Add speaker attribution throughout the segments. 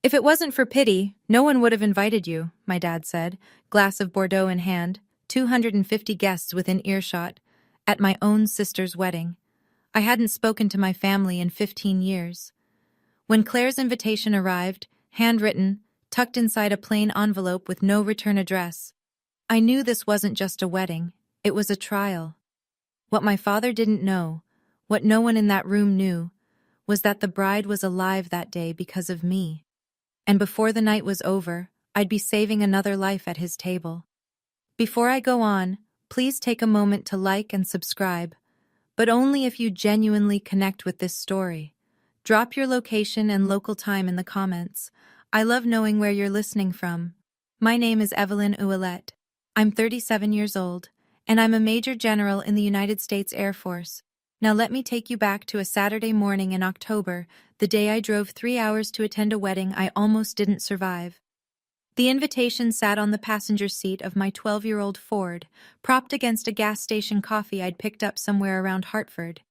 Speaker 1: If it wasn't for pity, no one would have invited you, my dad said, glass of Bordeaux in hand, 250 guests within earshot, at my own sister's wedding. I hadn't spoken to my family in 15 years. When Claire's invitation arrived, handwritten, tucked inside a plain envelope with no return address, I knew this wasn't just a wedding, it was a trial. What my father didn't know, what no one in that room knew, was that the bride was alive that day because of me. And before the night was over, I'd be saving another life at his table. Before I go on, please take a moment to like and subscribe, but only if you genuinely connect with this story. Drop your location and local time in the comments. I love knowing where you're listening from. My name is Evelyn Ouellette. I'm 37 years old, and I'm a Major General in the United States Air Force. Now let me take you back to a Saturday morning in October, the day I drove 3 hours to attend a wedding I almost didn't survive. The invitation sat on the passenger seat of my 12-year-old Ford, propped against a gas station coffee I'd picked up somewhere around Hartford.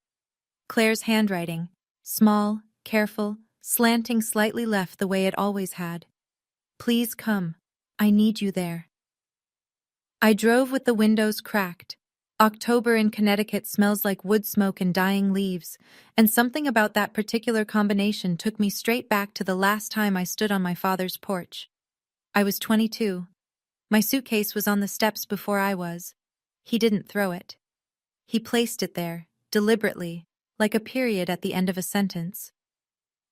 Speaker 1: Claire's handwriting, small, careful, slanting slightly left the way it always had. Please come. I need you there. I drove with the windows cracked. October in Connecticut smells like wood smoke and dying leaves, and something about that particular combination took me straight back to the last time I stood on my father's porch. I was 22. My suitcase was on the steps before I was. He didn't throw it. He placed it there, deliberately, like a period at the end of a sentence.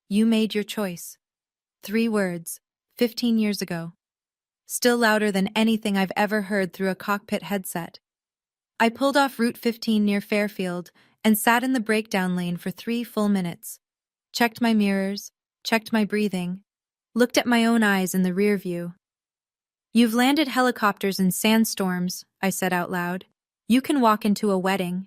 Speaker 1: You made your choice. 3 words, 15 years ago. Still louder than anything I've ever heard through a cockpit headset. I pulled off Route 15 near Fairfield and sat in the breakdown lane for 3 full minutes. Checked my mirrors, checked my breathing, looked at my own eyes in the rear view. You've landed helicopters in sandstorms, I said out loud. You can walk into a wedding.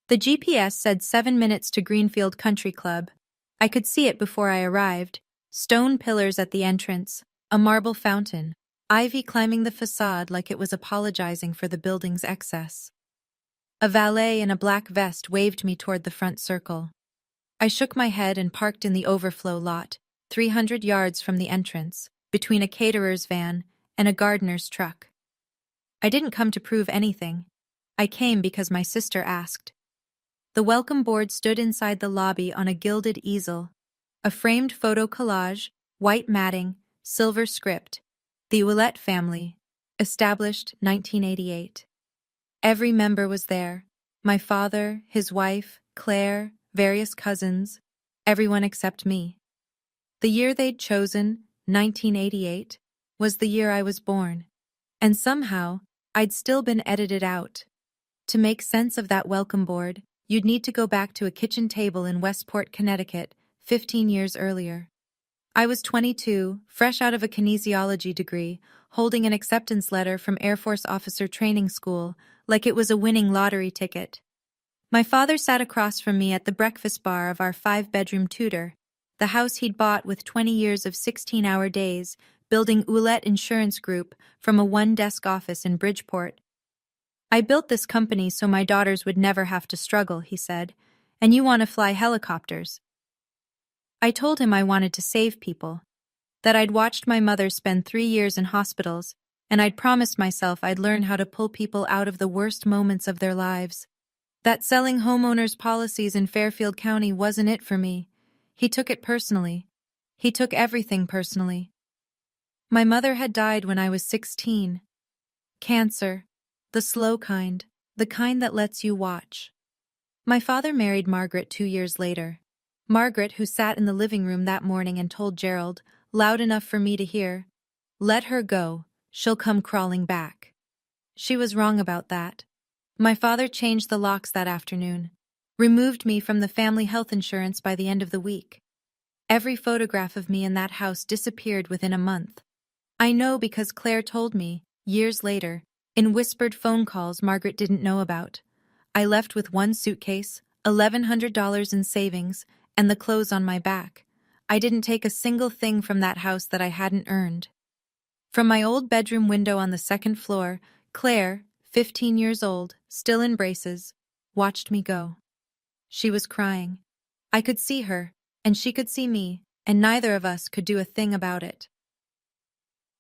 Speaker 1: The GPS said 7 minutes to Greenfield Country Club. I could see it before I arrived. Stone pillars at the entrance, a marble fountain, ivy climbing the facade like it was apologizing for the building's excess. A valet in a black vest waved me toward the front circle. I shook my head and parked in the overflow lot, 300 yards from the entrance, between a caterer's van and a gardener's truck. I didn't come to prove anything. I came because my sister asked. The welcome board stood inside the lobby on a gilded easel. A framed photo collage, white matting, silver script. The Ouellette family, established 1988. Every member was there. My father, his wife, Claire, various cousins, everyone except me. The year they'd chosen, 1988, was the year I was born. And somehow, I'd still been edited out. To make sense of that welcome board, you'd need to go back to a kitchen table in Westport, Connecticut, 15 years earlier. I was 22, fresh out of a kinesiology degree, holding an acceptance letter from Air Force Officer Training School, like it was a winning lottery ticket. My father sat across from me at the breakfast bar of our 5-bedroom Tudor, the house he'd bought with 20 years of 16-hour days, building Ouellette Insurance Group from a 1-desk office in Bridgeport. I built this company so my daughters would never have to struggle, he said, and you want to fly helicopters. I told him I wanted to save people, that I'd watched my mother spend 3 years in hospitals, and I'd promised myself I'd learn how to pull people out of the worst moments of their lives. That selling homeowners policies in Fairfield County wasn't it for me. He took it personally. He took everything personally. My mother had died when I was 16. Cancer. The slow kind. The kind that lets you watch. My father married Margaret 2 years later. Margaret, who sat in the living room that morning and told Gerald, loud enough for me to hear, "Let her go, she'll come crawling back." She was wrong about that. My father changed the locks that afternoon, removed me from the family health insurance by the end of the week. Every photograph of me in that house disappeared within a month. I know because Claire told me, years later, in whispered phone calls Margaret didn't know about. I left with 1 suitcase, $1,100 in savings, and the clothes on my back. I didn't take a single thing from that house that I hadn't earned. From my old bedroom window on the 2nd floor, Claire, 15 years old, still in braces, watched me go. She was crying. I could see her, and she could see me, and neither of us could do a thing about it.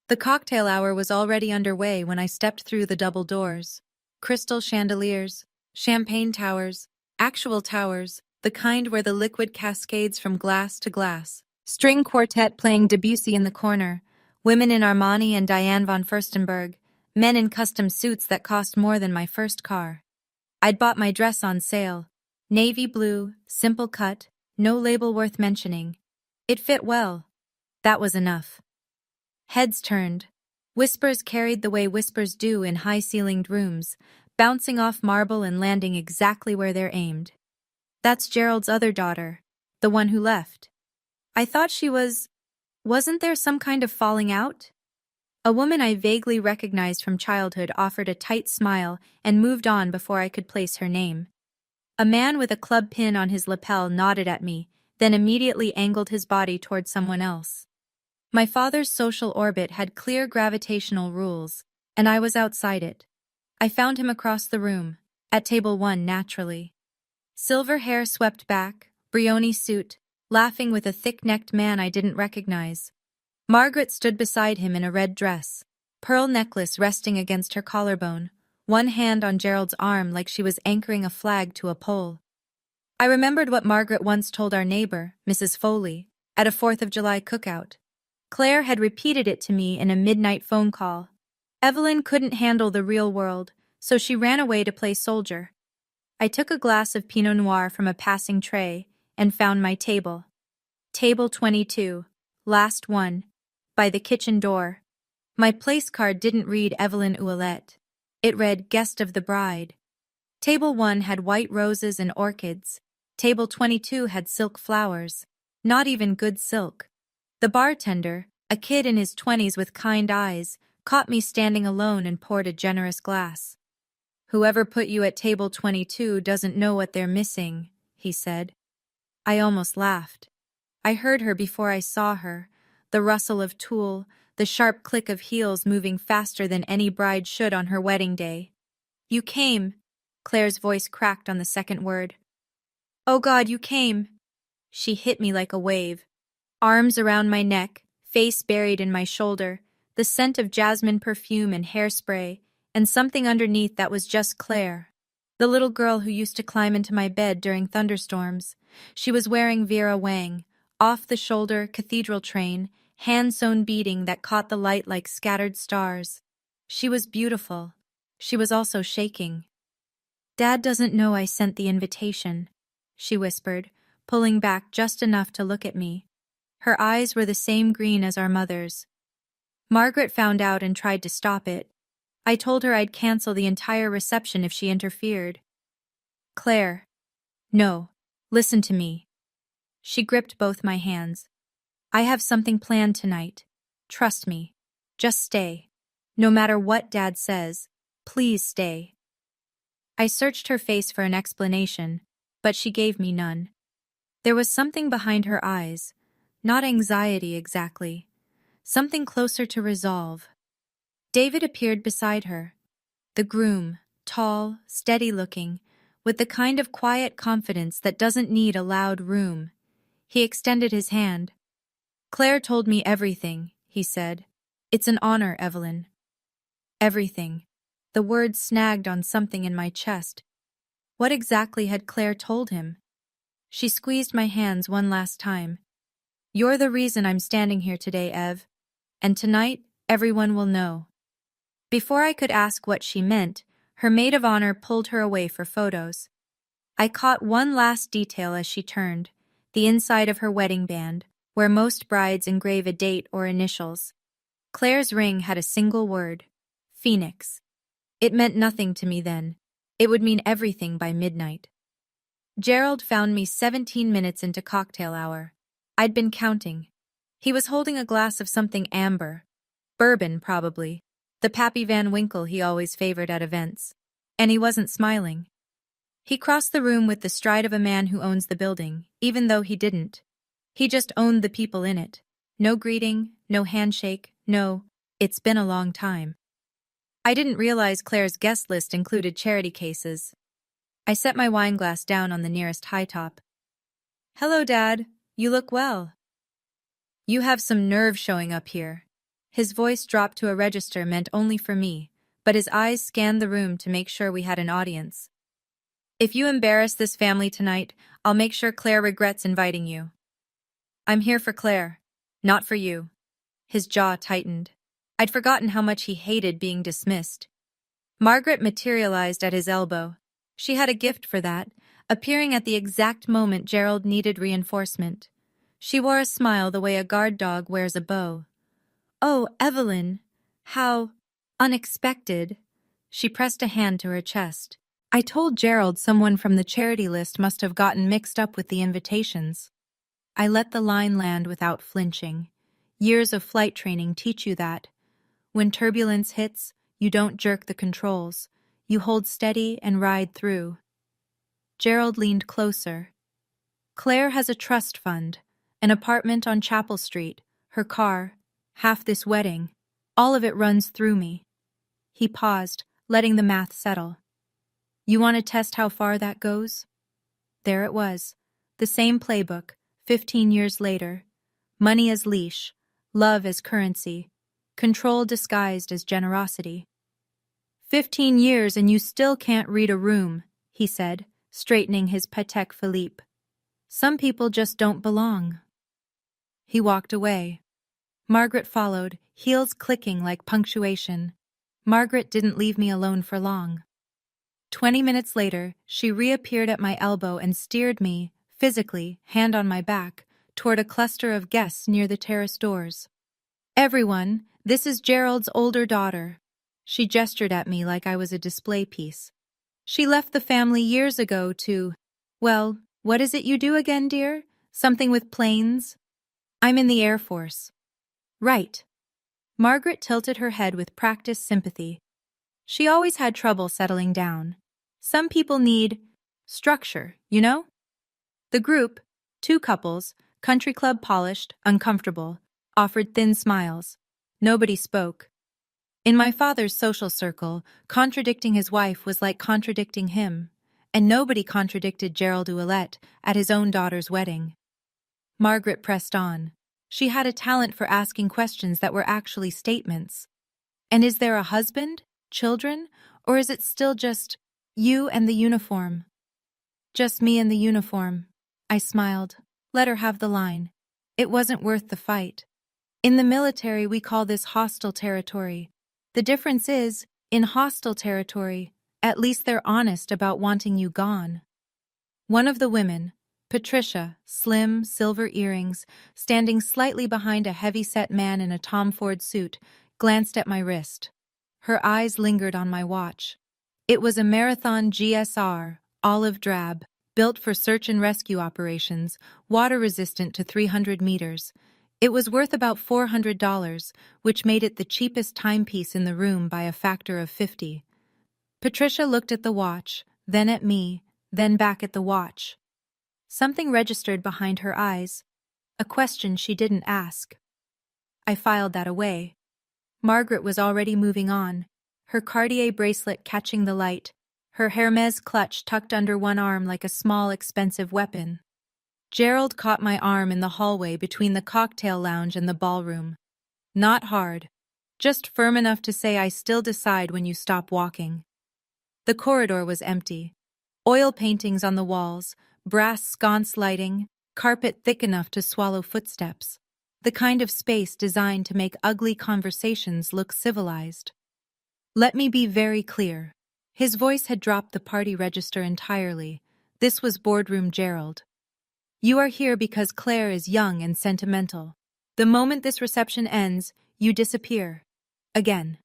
Speaker 1: The cocktail hour was already underway when I stepped through the double doors. Crystal chandeliers, champagne towers, actual towers, the kind where the liquid cascades from glass to glass. String quartet playing Debussy in the corner, women in Armani and Diane von Furstenberg, men in custom suits that cost more than my first car. I'd bought my dress on sale. Navy blue, simple cut, no label worth mentioning. It fit well. That was enough. Heads turned. Whispers carried the way whispers do in high-ceilinged rooms, bouncing off marble and landing exactly where they're aimed. That's Gerald's other daughter, the one who left. I thought she was... Wasn't there some kind of falling out? A woman I vaguely recognized from childhood offered a tight smile and moved on before I could place her name. A man with a club pin on his lapel nodded at me, then immediately angled his body toward someone else. My father's social orbit had clear gravitational rules, and I was outside it. I found him across the room, at table 1 naturally. Silver hair swept back, Brioni suit, laughing with a thick-necked man I didn't recognize. Margaret stood beside him in a red dress, pearl necklace resting against her collarbone, one hand on Gerald's arm like she was anchoring a flag to a pole. I remembered what Margaret once told our neighbor, Mrs. Foley, at a 4th of July cookout. Claire had repeated it to me in a midnight phone call. Evelyn couldn't handle the real world, so she ran away to play soldier. I took a glass of Pinot Noir from a passing tray and found my table. Table 22, last one, by the kitchen door. My place card didn't read Evelyn Ouellette. It read Guest of the Bride. Table 1 had white roses and orchids. Table 22 had silk flowers. Not even good silk. The bartender, a kid in his 20s with kind eyes, caught me standing alone and poured a generous glass. "Whoever put you at table 22 doesn't know what they're missing," he said. I almost laughed. I heard her before I saw her, the rustle of tulle, the sharp click of heels moving faster than any bride should on her wedding day. "You came," Claire's voice cracked on the second word. "Oh God, you came." She hit me like a wave. Arms around my neck, face buried in my shoulder, the scent of jasmine perfume and hairspray, and something underneath that was just Claire. The little girl who used to climb into my bed during thunderstorms. She was wearing Vera Wang, off-the-shoulder cathedral train, hand-sewn beading that caught the light like scattered stars. She was beautiful. She was also shaking. "Dad doesn't know I sent the invitation," she whispered, pulling back just enough to look at me. Her eyes were the same green as our mother's. Margaret found out and tried to stop it. I told her I'd cancel the entire reception if she interfered. "Claire. No. Listen to me." She gripped both my hands. "I have something planned tonight. Trust me. Just stay. No matter what Dad says, please stay." I searched her face for an explanation, but she gave me none. There was something behind her eyes, not anxiety exactly, something closer to resolve. David appeared beside her. The groom, tall, steady-looking, with the kind of quiet confidence that doesn't need a loud room. He extended his hand. "Claire told me everything," he said. "It's an honor, Evelyn." Everything. The word snagged on something in my chest. What exactly had Claire told him? She squeezed my hands one last time. "You're the reason I'm standing here today, Ev. And tonight, everyone will know." Before I could ask what she meant, her maid of honor pulled her away for photos. I caught one last detail as she turned, the inside of her wedding band, where most brides engrave a date or initials. Claire's ring had a single word: Phoenix. It meant nothing to me then. It would mean everything by midnight. Gerald found me 17 minutes into cocktail hour. I'd been counting. He was holding a glass of something amber. Bourbon, probably. The Pappy Van Winkle he always favored at events. And he wasn't smiling. He crossed the room with the stride of a man who owns the building, even though he didn't. He just owned the people in it. No greeting, no handshake, no, "It's been a long time." I didn't realize Claire's guest list included charity cases. I set my wineglass down on the nearest high top. "Hello, Dad. You look well." You have some nerve showing up here. His voice dropped to a register meant only for me, but his eyes scanned the room to make sure we had an audience. If you embarrass this family tonight, I'll make sure Claire regrets inviting you. I'm here for Claire, not for you. His jaw tightened. I'd forgotten how much he hated being dismissed. Margaret materialized at his elbow. She had a gift for that, appearing at the exact moment Gerald needed reinforcement. She wore a smile the way a guard dog wears a bow. "Oh, Evelyn, how unexpected." She pressed a hand to her chest. "I told Gerald someone from the charity list must have gotten mixed up with the invitations." I let the line land without flinching. Years of flight training teach you that. When turbulence hits, you don't jerk the controls. You hold steady and ride through. Gerald leaned closer. "Claire has a trust fund, an apartment on Chapel Street, her car, half this wedding. All of it runs through me." He paused, letting the math settle. "You want to test how far that goes?" There it was, the same playbook, 15 years later. Money as leash, love as currency, control disguised as generosity. 15 years and you still can't read a room," he said, straightening his Patek Philippe. "Some people just don't belong." He walked away. Margaret followed, heels clicking like punctuation. Margaret didn't leave me alone for long. 20 minutes later, she reappeared at my elbow and steered me, physically, hand on my back, toward a cluster of guests near the terrace doors. "Everyone, this is Gerald's older daughter." She gestured at me like I was a display piece. "She left the family years ago to, well, what is it you do again, dear? Something with planes?" "I'm in the Air Force." "Right." Margaret tilted her head with practiced sympathy. She always had trouble settling down. Some people need structure, you know? The group, 2 couples, country club polished, uncomfortable, offered thin smiles. Nobody spoke. In my father's social circle, contradicting his wife was like contradicting him, and nobody contradicted Gerald Ouellette at his own daughter's wedding. Margaret pressed on. She had a talent for asking questions that were actually statements. "And is there a husband, children, or is it still just you and the uniform?" "Just me and the uniform." I smiled. Let her have the line. It wasn't worth the fight. In the military, we call this hostile territory. The difference is, in hostile territory, at least they're honest about wanting you gone. One of the women, Patricia, slim, silver earrings, standing slightly behind a heavy-set man in a Tom Ford suit, glanced at my wrist. Her eyes lingered on my watch. It was a Marathon GSR, olive drab, built for search and rescue operations, water-resistant to 300 meters. It was worth about $400, which made it the cheapest timepiece in the room by a factor of 50. Patricia looked at the watch, then at me, then back at the watch. Something registered behind her eyes, a question she didn't ask. I filed that away. Margaret was already moving on, her Cartier bracelet catching the light, her Hermes clutch tucked under one arm like a small, expensive weapon. Gerald caught my arm in the hallway between the cocktail lounge and the ballroom. Not hard, just firm enough to say I still decide when you stop walking. The corridor was empty. Oil paintings on the walls, brass sconce lighting, carpet thick enough to swallow footsteps. The kind of space designed to make ugly conversations look civilized. Let me be very clear. His voice had dropped the party register entirely. This was boardroom Gerald. You are here because Claire is young and sentimental. The moment this reception ends, you disappear. Again.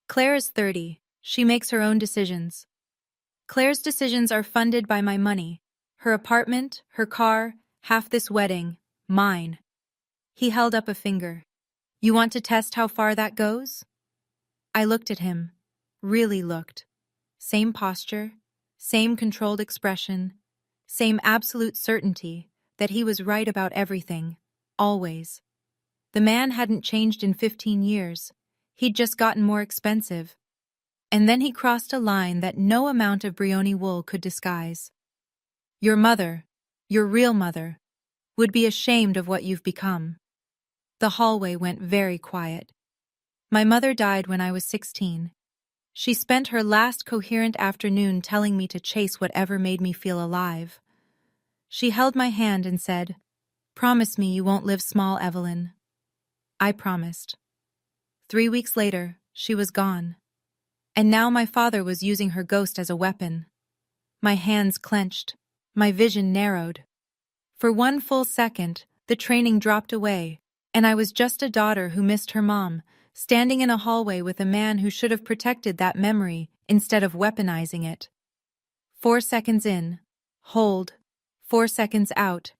Speaker 1: Claire is 30. She makes her own decisions. Claire's decisions are funded by my money. Her apartment, her car, half this wedding, mine. He held up a finger. You want to test how far that goes? I looked at him. Really looked. Same posture, same controlled expression, same absolute certainty that he was right about everything, always. The man hadn't changed in 15 years. He'd just gotten more expensive. And then he crossed a line that no amount of Brioni wool could disguise. Your mother, your real mother, would be ashamed of what you've become. The hallway went very quiet. My mother died when I was 16. She spent her last coherent afternoon telling me to chase whatever made me feel alive. She held my hand and said, "Promise me you won't live small, Evelyn." I promised. 3 weeks later, she was gone. And now my father was using her ghost as a weapon. My hands clenched. My vision narrowed. For one full second, the training dropped away, and I was just a daughter who missed her mom, standing in a hallway with a man who should have protected that memory instead of weaponizing it. 4 seconds in. Hold. 4 seconds out.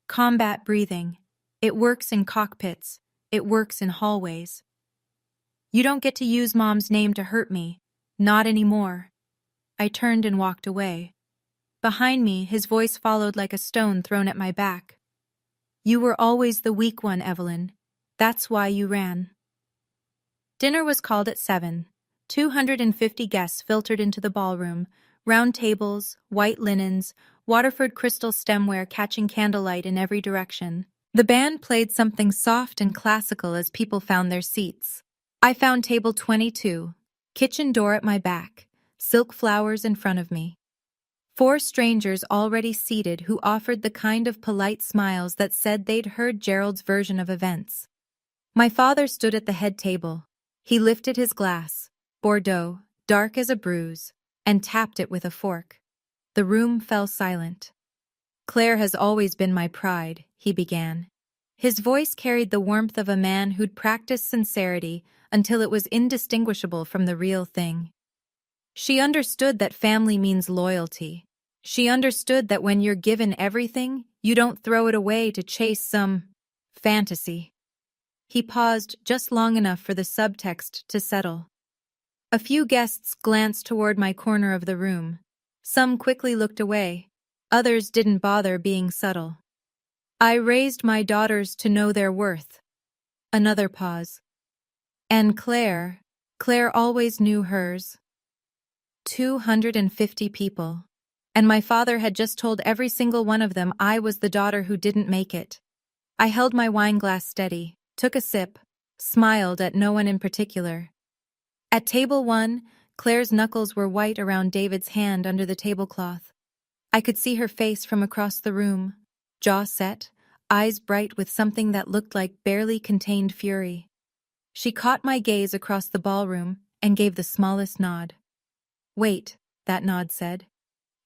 Speaker 1: Combat breathing. It works in cockpits. It works in hallways. You don't get to use Mom's name to hurt me. Not anymore. I turned and walked away. Behind me, his voice followed like a stone thrown at my back. You were always the weak one, Evelyn. That's why you ran. Dinner was called at 7. 250 guests filtered into the ballroom, round tables, white linens, Waterford crystal stemware catching candlelight in every direction. The band played something soft and classical as people found their seats. I found table 22, kitchen door at my back, silk flowers in front of me. 4 strangers already seated who offered the kind of polite smiles that said they'd heard Gerald's version of events. My father stood at the head table. He lifted his glass, Bordeaux, dark as a bruise, and tapped it with a fork. The room fell silent. Claire has always been my pride, he began. His voice carried the warmth of a man who'd practiced sincerity until it was indistinguishable from the real thing. She understood that family means loyalty. She understood that when you're given everything, you don't throw it away to chase some fantasy. He paused just long enough for the subtext to settle. A few guests glanced toward my corner of the room. Some quickly looked away. Others didn't bother being subtle. I raised my daughters to know their worth. Another pause. And Claire always knew hers. 250 people. And my father had just told every single one of them I was the daughter who didn't make it. I held my wine glass steady, took a sip, smiled at no one in particular. At table 1, Claire's knuckles were white around David's hand under the tablecloth. I could see her face from across the room, jaw set, eyes bright with something that looked like barely contained fury. She caught my gaze across the ballroom and gave the smallest nod. Wait, that nod said.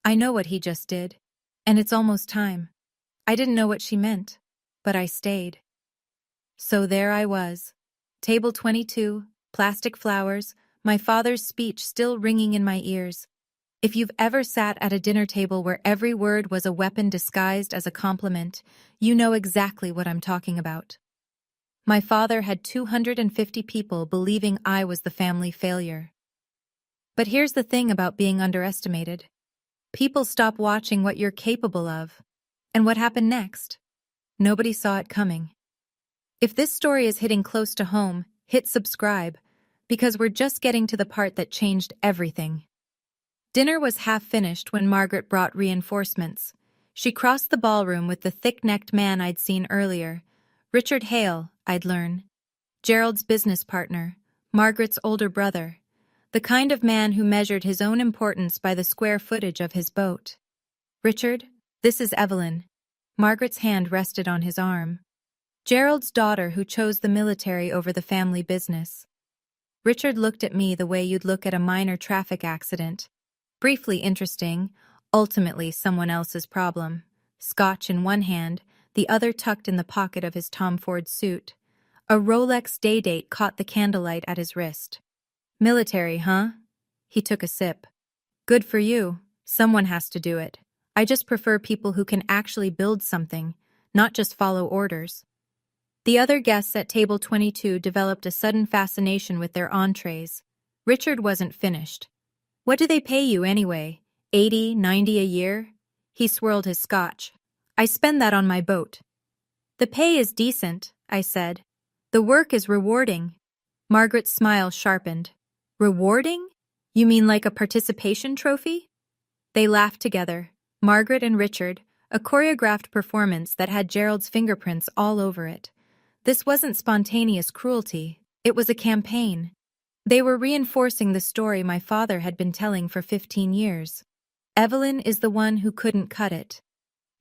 Speaker 1: I know what he just did, and it's almost time. I didn't know what she meant, but I stayed. So there I was. Table 22, plastic flowers, my father's speech still ringing in my ears. If you've ever sat at a dinner table where every word was a weapon disguised as a compliment, you know exactly what I'm talking about. My father had 250 people believing I was the family failure. But here's the thing about being underestimated. People stop watching what you're capable of. And what happened next? Nobody saw it coming. If this story is hitting close to home, hit subscribe, because we're just getting to the part that changed everything. Dinner was half finished when Margaret brought reinforcements. She crossed the ballroom with the thick-necked man I'd seen earlier. Richard Hale, I'd learn. Gerald's business partner, Margaret's older brother. The kind of man who measured his own importance by the square footage of his boat. Richard, this is Evelyn. Margaret's hand rested on his arm. Gerald's daughter who chose the military over the family business. Richard looked at me the way you'd look at a minor traffic accident. Briefly interesting, ultimately someone else's problem. Scotch in one hand, the other tucked in the pocket of his Tom Ford suit. A Rolex day date caught the candlelight at his wrist. Military, huh? He took a sip. Good for you. Someone has to do it. I just prefer people who can actually build something, not just follow orders. The other guests at table 22 developed a sudden fascination with their entrees. Richard wasn't finished. What do they pay you anyway? 80, 90 a year? He swirled his scotch. I spend that on my boat. The pay is decent, I said. The work is rewarding. Margaret's smile sharpened. Rewarding? You mean like a participation trophy? They laughed together, Margaret and Richard, a choreographed performance that had Gerald's fingerprints all over it. This wasn't spontaneous cruelty, it was a campaign. They were reinforcing the story my father had been telling for 15 years. Evelyn is the one who couldn't cut it.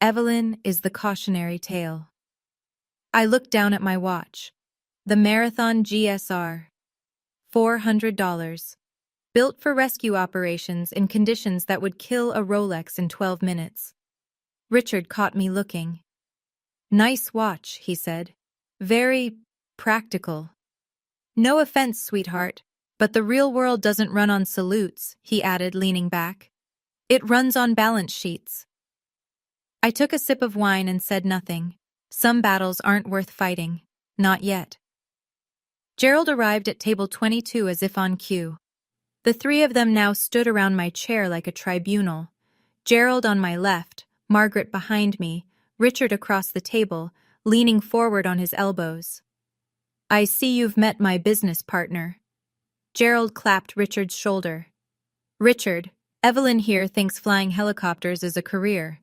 Speaker 1: Evelyn is the cautionary tale. I looked down at my watch. The Marathon GSR. $400. Built for rescue operations in conditions that would kill a Rolex in 12 minutes. Richard caught me looking. "Nice watch," he said. "Very practical." "No offense, sweetheart, but the real world doesn't run on salutes," he added, leaning back. "It runs on balance sheets." I took a sip of wine and said nothing. Some battles aren't worth fighting. Not yet. Gerald arrived at table 22 as if on cue. The three of them now stood around my chair like a tribunal. Gerald on my left, Margaret behind me, Richard across the table, leaning forward on his elbows. "I see you've met my business partner." Gerald clapped Richard's shoulder. "Richard, Evelyn here thinks flying helicopters is a career."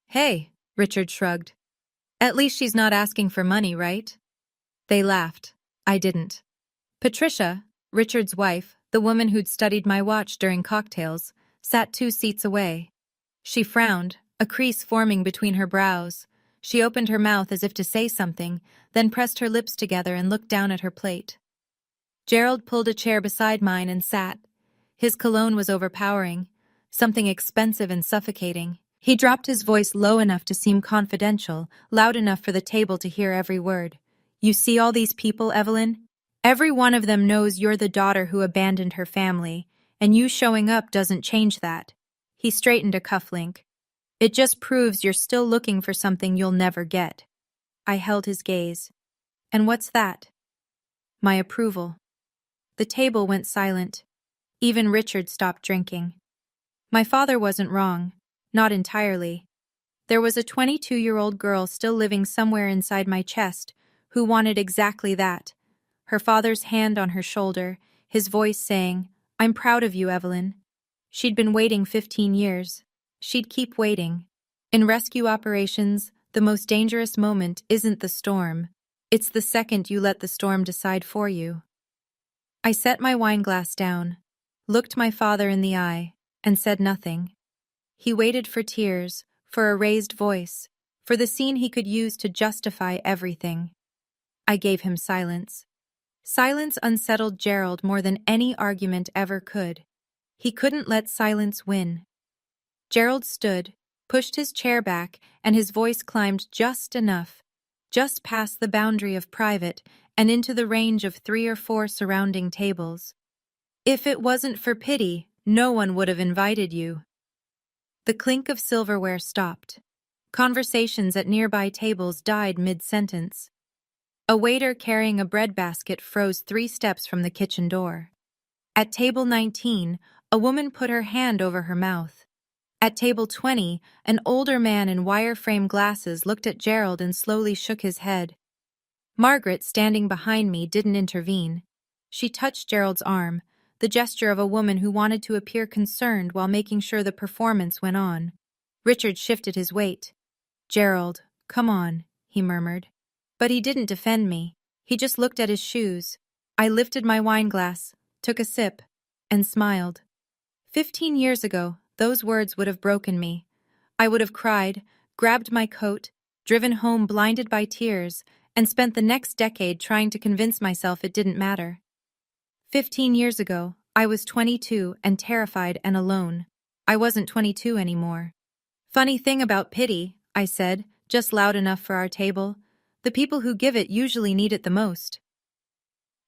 Speaker 1: "Hey," Richard shrugged. "At least she's not asking for money, right?" They laughed. I didn't. Patricia, Richard's wife, the woman who'd studied my watch during cocktails, sat 2 seats away. She frowned, a crease forming between her brows. She opened her mouth as if to say something, then pressed her lips together and looked down at her plate. Gerald pulled a chair beside mine and sat. His cologne was overpowering, something expensive and suffocating. He dropped his voice low enough to seem confidential, loud enough for the table to hear every word. "You see all these people, Evelyn? Every one of them knows you're the daughter who abandoned her family, and you showing up doesn't change that." He straightened a cufflink. "It just proves you're still looking for something you'll never get." I held his gaze. "And what's that?" "My approval." The table went silent. Even Richard stopped drinking. My father wasn't wrong. Not entirely. There was a 22-year-old girl still living somewhere inside my chest who wanted exactly that. Her father's hand on her shoulder, his voice saying, "I'm proud of you, Evelyn." She'd been waiting 15 years. She'd keep waiting. In rescue operations, the most dangerous moment isn't the storm. It's the second you let the storm decide for you. I set my wine glass down, looked my father in the eye, and said nothing. He waited for tears, for a raised voice, for the scene he could use to justify everything. I gave him silence. Silence unsettled Gerald more than any argument ever could. He couldn't let silence win. Gerald stood, pushed his chair back, and his voice climbed just enough, just past the boundary of private and into the range of 3 or 4 surrounding tables. "If it wasn't for pity, no one would have invited you." The clink of silverware stopped. Conversations at nearby tables died mid-sentence. A waiter carrying a bread basket froze 3 steps from the kitchen door. At table 19, a woman put her hand over her mouth. At table 20, an older man in wire-frame glasses looked at Gerald and slowly shook his head. Margaret, standing behind me, didn't intervene. She touched Gerald's arm, the gesture of a woman who wanted to appear concerned while making sure the performance went on. Richard shifted his weight. "Gerald, come on," he murmured. But he didn't defend me. He just looked at his shoes. I lifted my wine glass, took a sip, and smiled. 15 years ago, those words would have broken me. I would have cried, grabbed my coat, driven home blinded by tears, and spent the next decade trying to convince myself it didn't matter. 15 years ago, I was 22 and terrified and alone. I wasn't 22 anymore. "Funny thing about pity," I said, just loud enough for our table. "The people who give it usually need it the most."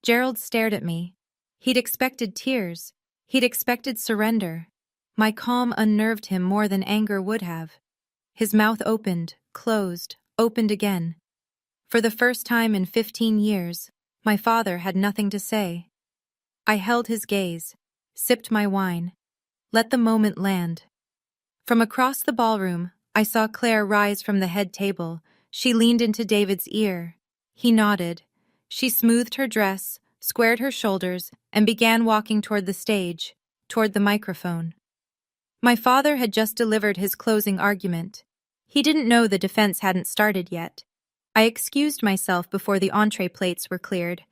Speaker 1: Gerald stared at me. He'd expected tears. He'd expected surrender. My calm unnerved him more than anger would have. His mouth opened, closed, opened again. For the first time in 15 years, my father had nothing to say. I held his gaze, sipped my wine, let the moment land. From across the ballroom, I saw Claire rise from the head table. She leaned into David's ear. He nodded. She smoothed her dress, squared her shoulders, and began walking toward the stage, toward the microphone. My father had just delivered his closing argument. He didn't know the defense hadn't started yet. I excused myself before the entree plates were cleared.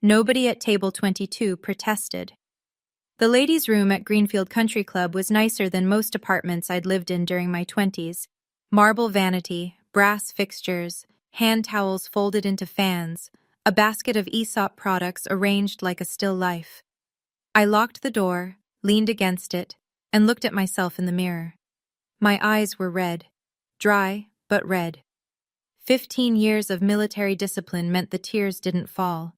Speaker 1: Nobody at table 22 protested. The ladies' room at Greenfield Country Club was nicer than most apartments I'd lived in during my 20s. Marble vanity, brass fixtures, hand towels folded into fans, a basket of Aesop products arranged like a still life. I locked the door, leaned against it, and looked at myself in the mirror. My eyes were red. Dry, but red. 15 years of military discipline meant the tears didn't fall.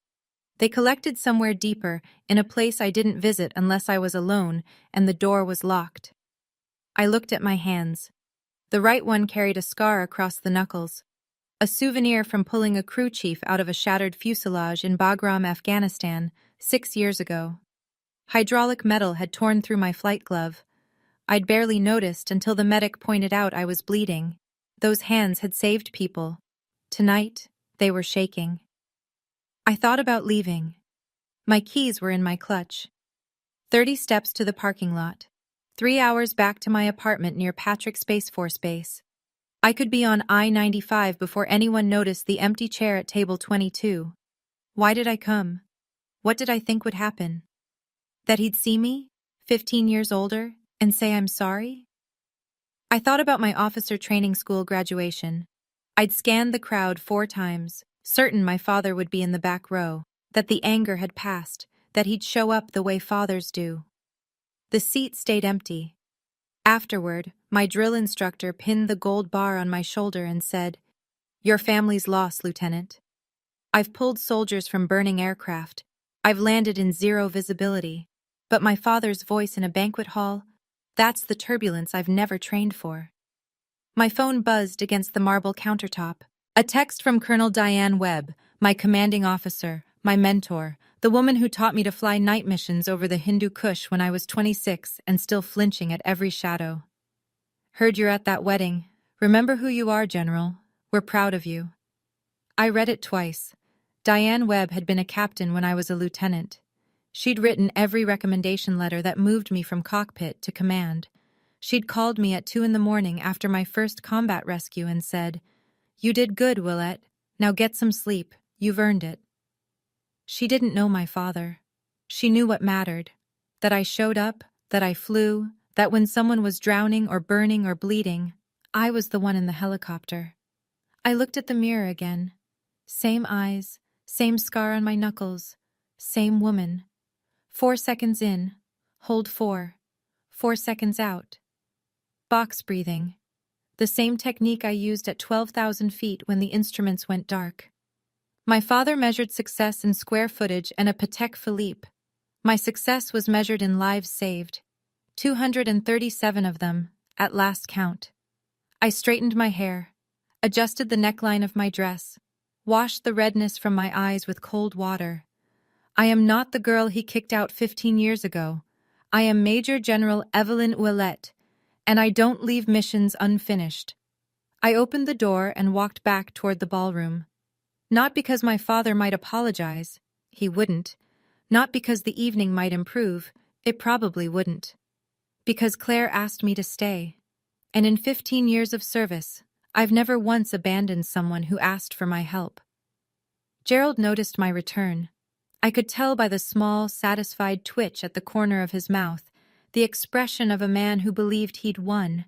Speaker 1: They collected somewhere deeper, in a place I didn't visit unless I was alone and the door was locked. I looked at my hands. The right one carried a scar across the knuckles, a souvenir from pulling a crew chief out of a shattered fuselage in Bagram, Afghanistan, 6 years ago. Hydraulic metal had torn through my flight glove. I'd barely noticed until the medic pointed out I was bleeding. Those hands had saved people. Tonight, they were shaking. I thought about leaving. My keys were in my clutch. 30 steps to the parking lot. 3 hours back to my apartment near Patrick Space Force Base. I could be on I-95 before anyone noticed the empty chair at table 22. Why did I come? What did I think would happen? That he'd see me, 15 years older, and say I'm sorry? I thought about my officer training school graduation. I'd scanned the crowd 4 times, certain my father would be in the back row, that the anger had passed, that he'd show up the way fathers do. The seat stayed empty. Afterward, my drill instructor pinned the gold bar on my shoulder and said, "Your family's lost, Lieutenant. I've pulled soldiers from burning aircraft. I've landed in zero visibility. But my father's voice in a banquet hall, that's the turbulence I've never trained for." My phone buzzed against the marble countertop. A text from Colonel Diane Webb, my commanding officer, my mentor, the woman who taught me to fly night missions over the Hindu Kush when I was 26 and still flinching at every shadow. "Heard you're at that wedding. Remember who you are, General. We're proud of you." I read it twice. Diane Webb had been a captain when I was a lieutenant. She'd written every recommendation letter that moved me from cockpit to command. She'd called me at 2 a.m. after my first combat rescue and said, "You did good, Willette. Now get some sleep. You've earned it." She didn't know my father. She knew what mattered. That I showed up, that I flew, that when someone was drowning or burning or bleeding, I was the one in the helicopter. I looked at the mirror again. Same eyes, same scar on my knuckles, same woman. 4 seconds in, hold 4. 4 seconds out. Box breathing. The same technique I used at 12,000 feet when the instruments went dark. My father measured success in square footage and a Patek Philippe. My success was measured in lives saved. 237 of them, at last count. I straightened my hair, adjusted the neckline of my dress, washed the redness from my eyes with cold water. I am not the girl he kicked out 15 years ago. I am Major General Evelyn Ouellette, and I don't leave missions unfinished. I opened the door and walked back toward the ballroom. Not because my father might apologize. He wouldn't. Not because the evening might improve. It probably wouldn't. Because Claire asked me to stay. And in 15 years of service, I've never once abandoned someone who asked for my help. Gerald noticed my return. I could tell by the small, satisfied twitch at the corner of his mouth, the expression of a man who believed he'd won.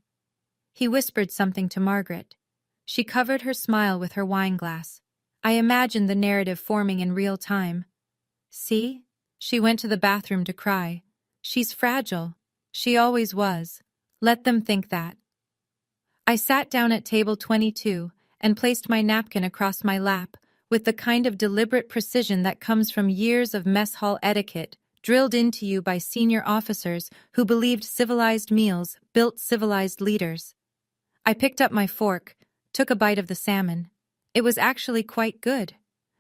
Speaker 1: He whispered something to Margaret. She covered her smile with her wineglass. I imagined the narrative forming in real time. "See?" She went to the bathroom to cry. "She's fragile. She always was. Let them think that." I sat down at table 22 and placed my napkin across my lap with the kind of deliberate precision that comes from years of mess hall etiquette drilled into you by senior officers who believed civilized meals built civilized leaders. I picked up my fork, took a bite of the salmon. It was actually quite good.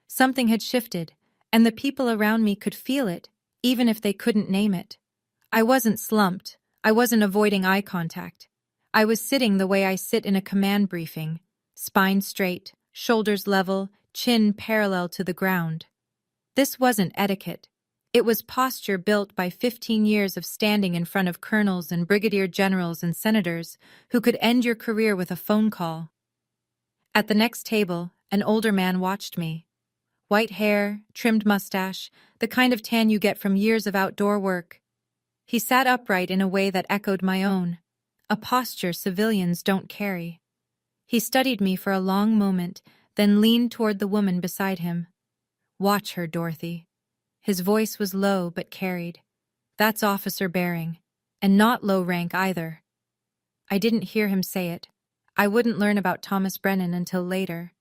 Speaker 1: Something had shifted, and the people around me could feel it, even if they couldn't name it. I wasn't slumped. I wasn't avoiding eye contact. I was sitting the way I sit in a command briefing, spine straight, shoulders level, chin parallel to the ground. This wasn't etiquette. It was posture built by 15 years of standing in front of colonels and brigadier generals and senators who could end your career with a phone call. At the next table, An older man watched me. White hair, trimmed mustache, the kind of tan you get from years of outdoor work. He sat upright in a way that echoed my own, a posture civilians don't carry. He studied me for a long moment, then leaned toward the woman beside him. "Watch her, Dorothy." His voice was low but carried. "That's Officer Baring, and not low rank either." I didn't hear him say it. I wouldn't learn about Thomas Brennan until later.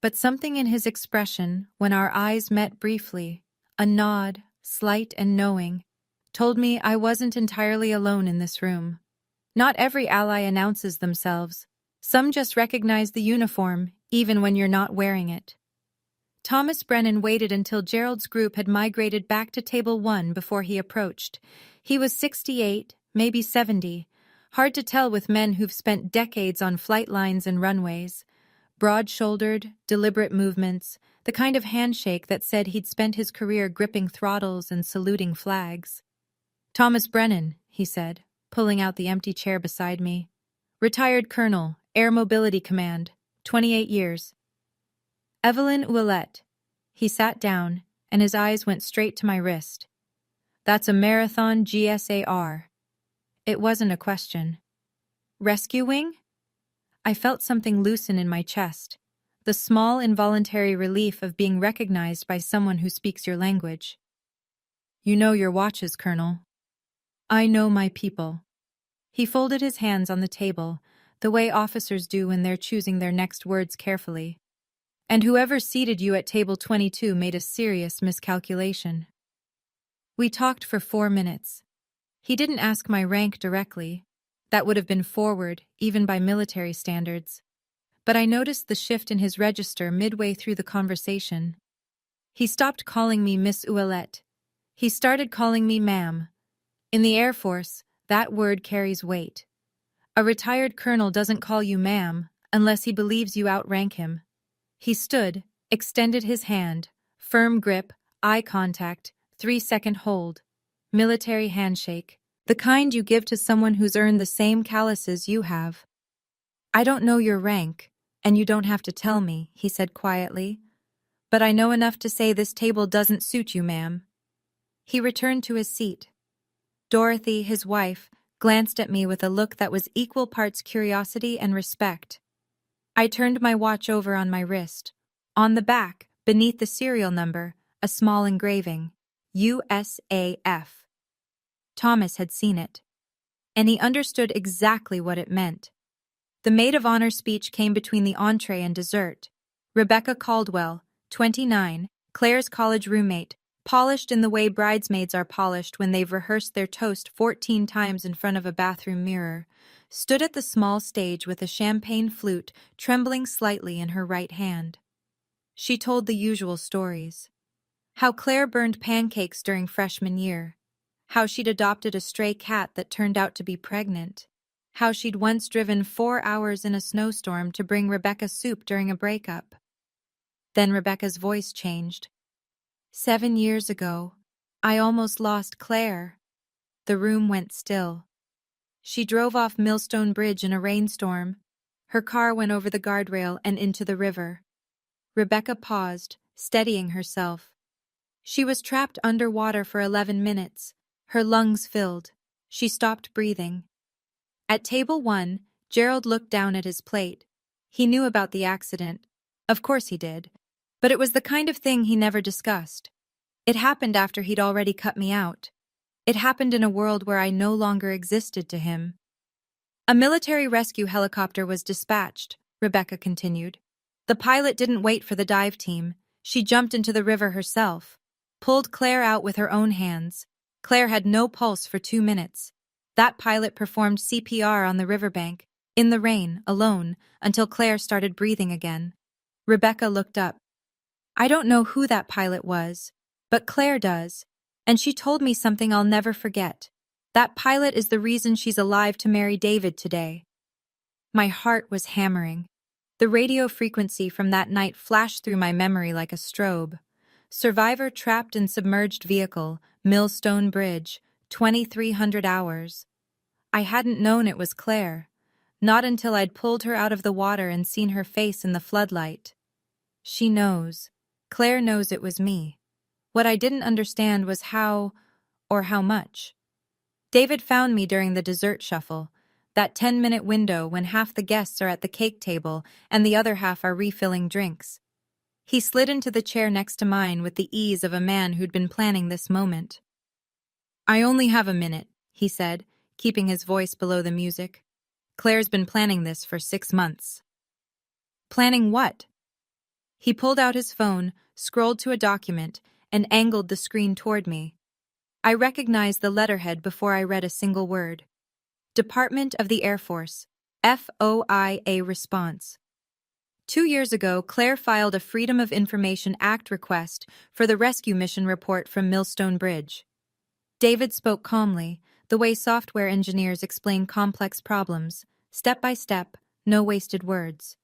Speaker 1: But something in his expression, when our eyes met briefly, a nod, slight and knowing, told me I wasn't entirely alone in this room. Not every ally announces themselves. Some just recognize the uniform, even when you're not wearing it. Thomas Brennan waited until Gerald's group had migrated back to Table 1 before he approached. He was 68, maybe 70. Hard to tell with men who've spent decades on flight lines and runways. Broad-shouldered, deliberate movements, the kind of handshake that said he'd spent his career gripping throttles and saluting flags. "Thomas Brennan," he said, pulling out the empty chair beside me. "Retired Colonel, Air Mobility Command, 28 years. Evelyn Ouellette." He sat down, and his eyes went straight to my wrist. "That's a Marathon GSAR." It wasn't a question. "Rescue wing?" I felt something loosen in my chest, the small involuntary relief of being recognized by someone who speaks your language. "You know your watches, Colonel." "I know my people." He folded his hands on the table, the way officers do when they're choosing their next words carefully. "And whoever seated you at table 22 made a serious miscalculation." We talked for 4 minutes. He didn't ask my rank directly. That would have been forward, even by military standards. But I noticed the shift in his register midway through the conversation. He stopped calling me Miss Ouellette. He started calling me ma'am. In the Air Force, that word carries weight. A retired colonel doesn't call you ma'am unless he believes you outrank him. He stood, extended his hand, firm grip, eye contact, 3-second hold. Military handshake. The kind you give to someone who's earned the same calluses you have. "I don't know your rank, and you don't have to tell me," he said quietly. "But I know enough to say this table doesn't suit you, ma'am." He returned to his seat. Dorothy, his wife, glanced at me with a look that was equal parts curiosity and respect. I turned my watch over on my wrist. On the back, beneath the serial number, a small engraving, USAF. Thomas had seen it, and he understood exactly what it meant. The maid of honor speech came between the entree and dessert. Rebecca Caldwell, 29, Claire's college roommate, polished in the way bridesmaids are polished when they've rehearsed their toast 14 times in front of a bathroom mirror, stood at the small stage with a champagne flute trembling slightly in her right hand. She told the usual stories. How Claire burned pancakes during freshman year. How she'd adopted a stray cat that turned out to be pregnant. How she'd once driven 4 hours in a snowstorm to bring Rebecca soup during a breakup. Then Rebecca's voice changed. 7 years ago, I almost lost Claire." The room went still. She drove off Millstone Bridge in a rainstorm. Her car went over the guardrail and into the river. Rebecca paused, steadying herself. She was trapped underwater for 11 minutes. Her lungs filled. She stopped breathing. At table 1, Gerald looked down at his plate. He knew about the accident. Of course he did. But it was the kind of thing he never discussed. It happened after he'd already cut me out. It happened in a world where I no longer existed to him. "A military rescue helicopter was dispatched," Rebecca continued. "The pilot didn't wait for the dive team. She jumped into the river herself. Pulled Claire out with her own hands. Claire had no pulse for 2 minutes. That pilot performed CPR on the riverbank, in the rain, alone, until Claire started breathing again." Rebecca looked up. "I don't know who that pilot was, but Claire does, and she told me something I'll never forget. That pilot is the reason she's alive to marry David today." My heart was hammering. The radio frequency from that night flashed through my memory like a strobe. Survivor trapped in submerged vehicle, Millstone Bridge, 2,300 hours. I hadn't known it was Claire. Not until I'd pulled her out of the water and seen her face in the floodlight. She knows. Claire knows it was me. What I didn't understand was how, or how much. David found me during the dessert shuffle, that 10-minute window when half the guests are at the cake table and the other half are refilling drinks. He slid into the chair next to mine with the ease of a man who'd been planning this moment. "I only have a minute," he said, keeping his voice below the music. "Claire's been planning this for 6 months." "Planning what?" He pulled out his phone, scrolled to a document, and angled the screen toward me. I recognized the letterhead before I read a single word. Department of the Air Force, FOIA response. 2 years ago, Claire filed a Freedom of Information Act request for the rescue mission report from Millstone Bridge. David spoke calmly, the way software engineers explain complex problems, step by step, no wasted words.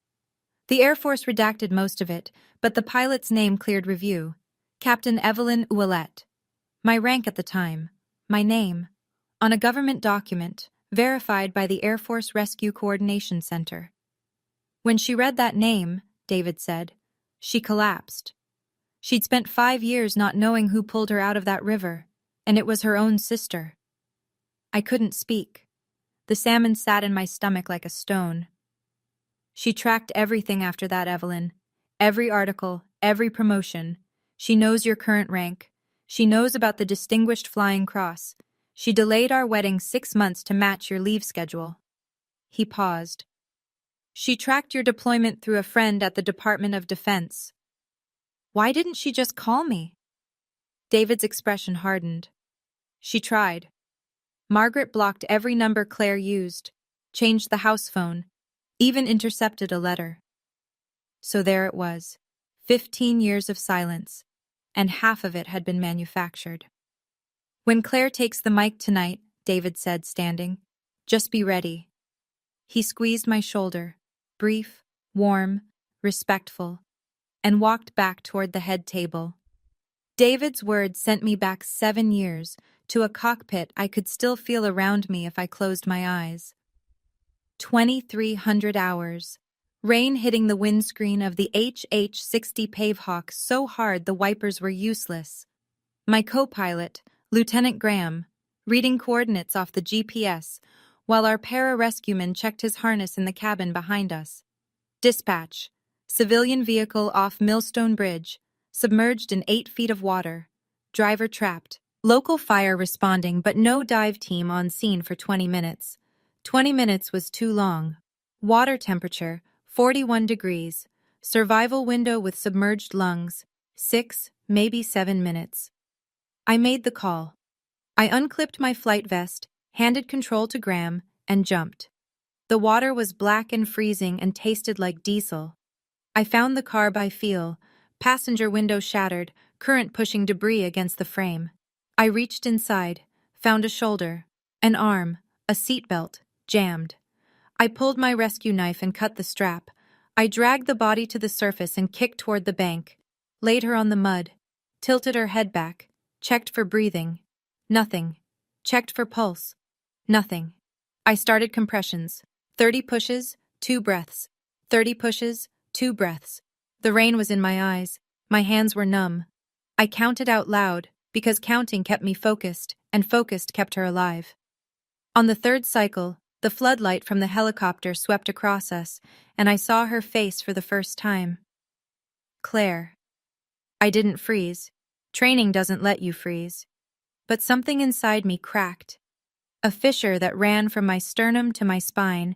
Speaker 1: The Air Force redacted most of it, but the pilot's name cleared review. Captain Evelyn Ouellette. My rank at the time. My name. On a government document, verified by the Air Force Rescue Coordination Center. When she read that name, David said, she collapsed. She'd spent 5 years not knowing who pulled her out of that river, and it was her own sister. I couldn't speak. The salmon sat in my stomach like a stone. She tracked everything after that, Evelyn. Every article, every promotion. She knows your current rank. She knows about the Distinguished Flying Cross. She delayed our wedding 6 months to match your leave schedule. He paused. She tracked your deployment through a friend at the Department of Defense. Why didn't she just call me? David's expression hardened. She tried. Margaret blocked every number Claire used, changed the house phone, even intercepted a letter. So there it was, 15 years of silence, and half of it had been manufactured. When Claire takes the mic tonight, David said, standing, just be ready. He squeezed my shoulder, brief, warm, respectful, and walked back toward the head table. David's words sent me back 7 years, to a cockpit I could still feel around me if I closed my eyes. 2,300 hours. Rain hitting the windscreen of the HH-60 Pavehawk so hard the wipers were useless. My co-pilot, Lieutenant Graham, reading coordinates off the GPS, while our para-rescueman checked his harness in the cabin behind us. Dispatch. Civilian vehicle off Millstone Bridge, submerged in 8 feet of water. Driver trapped. Local fire responding, but no dive team on scene for 20 minutes. 20 minutes was too long. Water temperature, 41 degrees. Survival window with submerged lungs, 6, maybe 7 minutes. I made the call. I unclipped my flight vest, handed control to Graham, and jumped. The water was black and freezing and tasted like diesel. I found the car by feel, passenger window shattered, current pushing debris against the frame. I reached inside, found a shoulder, an arm, a seatbelt, jammed. I pulled my rescue knife and cut the strap. I dragged the body to the surface and kicked toward the bank, laid her on the mud, tilted her head back, checked for breathing. Nothing. Checked for pulse. Nothing. I started compressions. 30 pushes, 2 breaths. 30 pushes, 2 breaths. The rain was in my eyes. My hands were numb. I counted out loud, because counting kept me focused, and focused kept her alive. On the 3rd cycle, the floodlight from the helicopter swept across us, and I saw her face for the first time. Claire. I didn't freeze. Training doesn't let you freeze. But something inside me cracked. A fissure that ran from my sternum to my spine,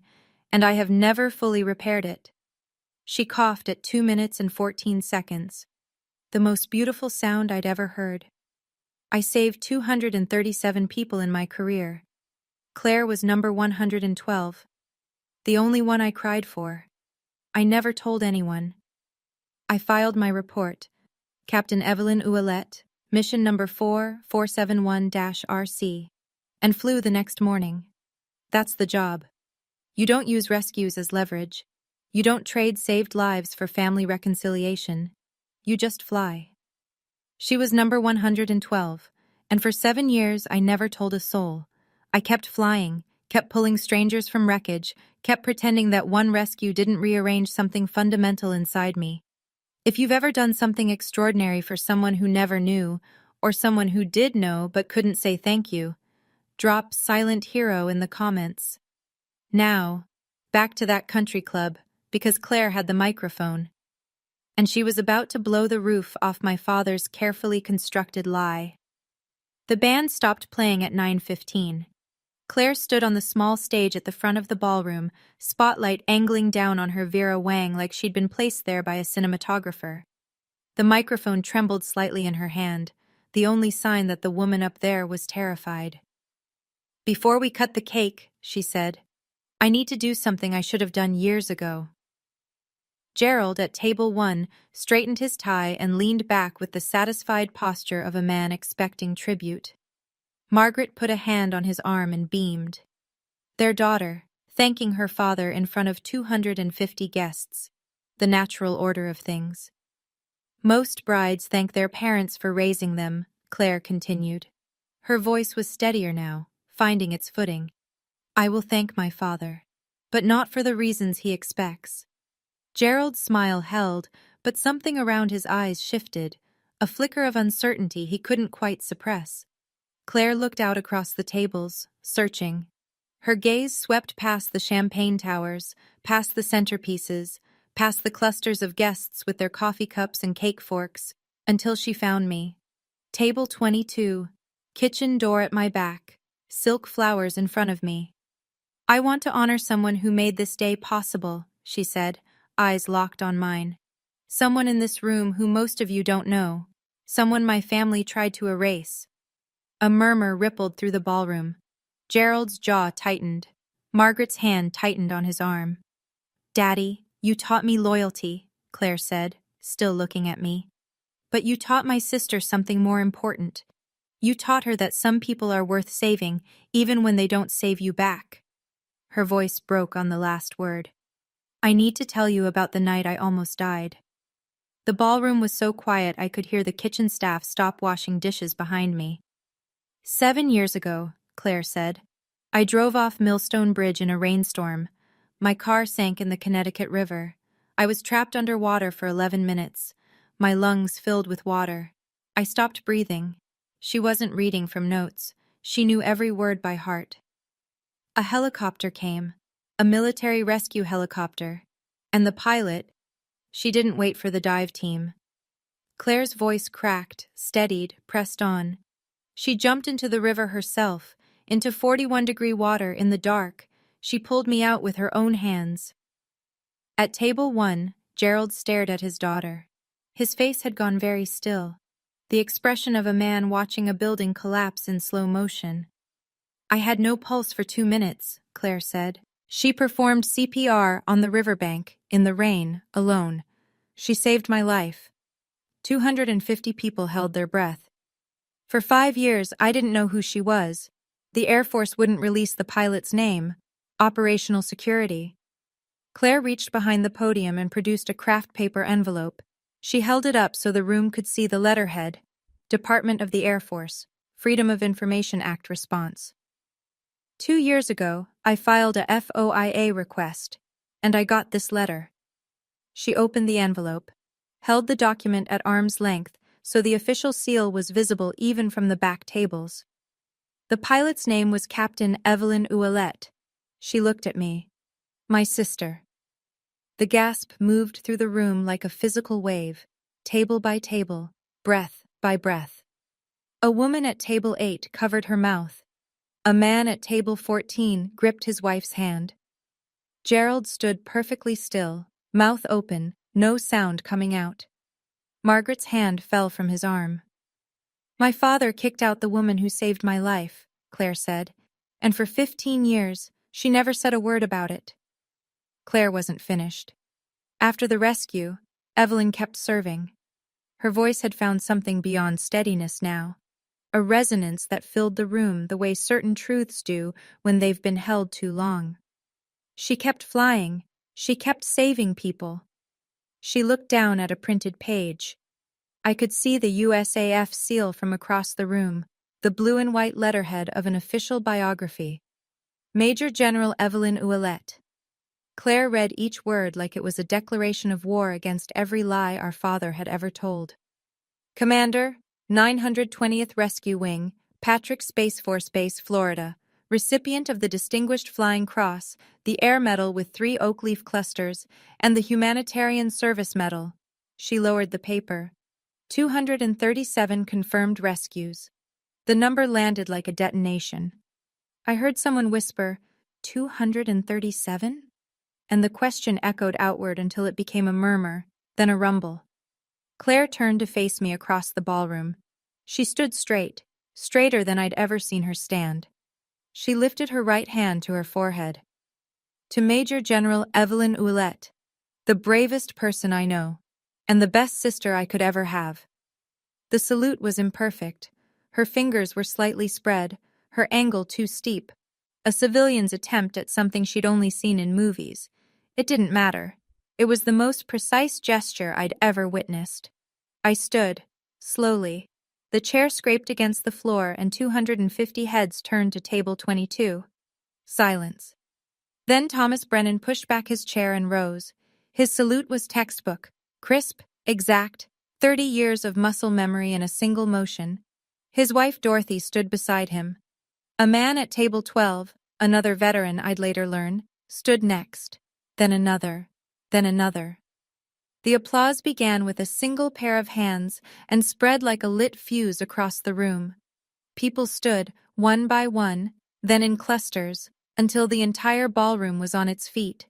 Speaker 1: and I have never fully repaired it. She coughed at 2 minutes and 14 seconds. The most beautiful sound I'd ever heard. I saved 237 people in my career. Claire was number 112. The only one I cried for. I never told anyone. I filed my report. Captain Evelyn Ouellette, mission number 4471-RC, and flew the next morning. That's the job. You don't use rescues as leverage. You don't trade saved lives for family reconciliation. You just fly. She was number 112, and for 7 years I never told a soul. I kept flying, kept pulling strangers from wreckage, kept pretending that one rescue didn't rearrange something fundamental inside me. If you've ever done something extraordinary for someone who never knew, or someone who did know but couldn't say thank you, drop silent hero in the comments. Now, back to that country club, because Claire had the microphone. And she was about to blow the roof off my father's carefully constructed lie. The band stopped playing at 9:15. Claire stood on the small stage at the front of the ballroom, spotlight angling down on her Vera Wang like she'd been placed there by a cinematographer. The microphone trembled slightly in her hand, the only sign that the woman up there was terrified. "Before we cut the cake," she said, "I need to do something I should have done years ago." Gerald, at table 1, straightened his tie and leaned back with the satisfied posture of a man expecting tribute. Margaret put a hand on his arm and beamed. Their daughter, thanking her father in front of 250 guests. The natural order of things. "Most brides thank their parents for raising them," Claire continued. Her voice was steadier now, finding its footing. "I will thank my father, but not for the reasons he expects." Gerald's smile held, but something around his eyes shifted, a flicker of uncertainty he couldn't quite suppress. Claire looked out across the tables, searching. Her gaze swept past the champagne towers, past the centerpieces, past the clusters of guests with their coffee cups and cake forks, until she found me. Table 22, kitchen door at my back, silk flowers in front of me. "I want to honor someone who made this day possible," she said, eyes locked on mine. "Someone in this room who most of you don't know. Someone my family tried to erase." A murmur rippled through the ballroom. Gerald's jaw tightened. Margaret's hand tightened on his arm. "Daddy, you taught me loyalty," Claire said, still looking at me. "But you taught my sister something more important. You taught her that some people are worth saving, even when they don't save you back." Her voice broke on the last word. "I need to tell you about the night I almost died." The ballroom was so quiet I could hear the kitchen staff stop washing dishes behind me. 7 years ago, Claire said, I drove off Millstone Bridge in a rainstorm. My car sank in the Connecticut River. I was trapped underwater for 11 minutes. My lungs filled with water. I stopped breathing. She wasn't reading from notes. She knew every word by heart. A helicopter came, a military rescue helicopter, and the pilot, she didn't wait for the dive team. Claire's voice cracked, steadied, pressed on. She jumped into the river herself, into 41-degree water in the dark. She pulled me out with her own hands. At table 1, Gerald stared at his daughter. His face had gone very still, the expression of a man watching a building collapse in slow motion. "I had no pulse for 2 minutes, Claire said. She performed CPR on the riverbank, in the rain, alone. She saved my life." 250 people held their breath. For 5 years, I didn't know who she was. The Air Force wouldn't release the pilot's name. Operational security. Claire reached behind the podium and produced a craft paper envelope. She held it up so the room could see the letterhead. Department of the Air Force, Freedom of Information Act response. 2 years ago, I filed a FOIA request, and I got this letter. She opened the envelope, held the document at arm's length so the official seal was visible even from the back tables. The pilot's name was Captain Evelyn Ouellette. She looked at me. My sister. The gasp moved through the room like a physical wave, table by table, breath by breath. A woman at table 8 covered her mouth. A man at table 14 gripped his wife's hand. Gerald stood perfectly still, mouth open, no sound coming out. Margaret's hand fell from his arm. My father kicked out the woman who saved my life, Claire said, and for 15 years, she never said a word about it. Claire wasn't finished. After the rescue, Evelyn kept serving. Her voice had found something beyond steadiness now, a resonance that filled the room the way certain truths do when they've been held too long. She kept flying. She kept saving people. She looked down at a printed page. I could see the USAF seal from across the room, the blue and white letterhead of an official biography. Major General Evelyn Ouellette. Claire read each word like it was a declaration of war against every lie our father had ever told. Commander, 920th Rescue Wing, Patrick Space Force Base, Florida. Recipient of the Distinguished Flying Cross, the Air Medal with 3 oak leaf clusters, and the Humanitarian Service Medal. She lowered the paper. 237 confirmed rescues. The number landed like a detonation. I heard someone whisper, 237? And the question echoed outward until it became a murmur, then a rumble. Claire turned to face me across the ballroom. She stood straight, straighter than I'd ever seen her stand. She lifted her right hand to her forehead. To Major General Evelyn Ouellette, the bravest person I know, and the best sister I could ever have. The salute was imperfect. Her fingers were slightly spread, her angle too steep. A civilian's attempt at something she'd only seen in movies. It didn't matter. It was the most precise gesture I'd ever witnessed. I stood, slowly. The chair scraped against the floor and 250 heads turned to table 22. Silence. Then Thomas Brennan pushed back his chair and rose. His salute was textbook, crisp, exact, 30 years of muscle memory in a single motion. His wife Dorothy stood beside him. A man at table 12, another veteran I'd later learn, stood next. Then another. Then another. The applause began with a single pair of hands and spread like a lit fuse across the room. People stood, one by one, then in clusters, until the entire ballroom was on its feet.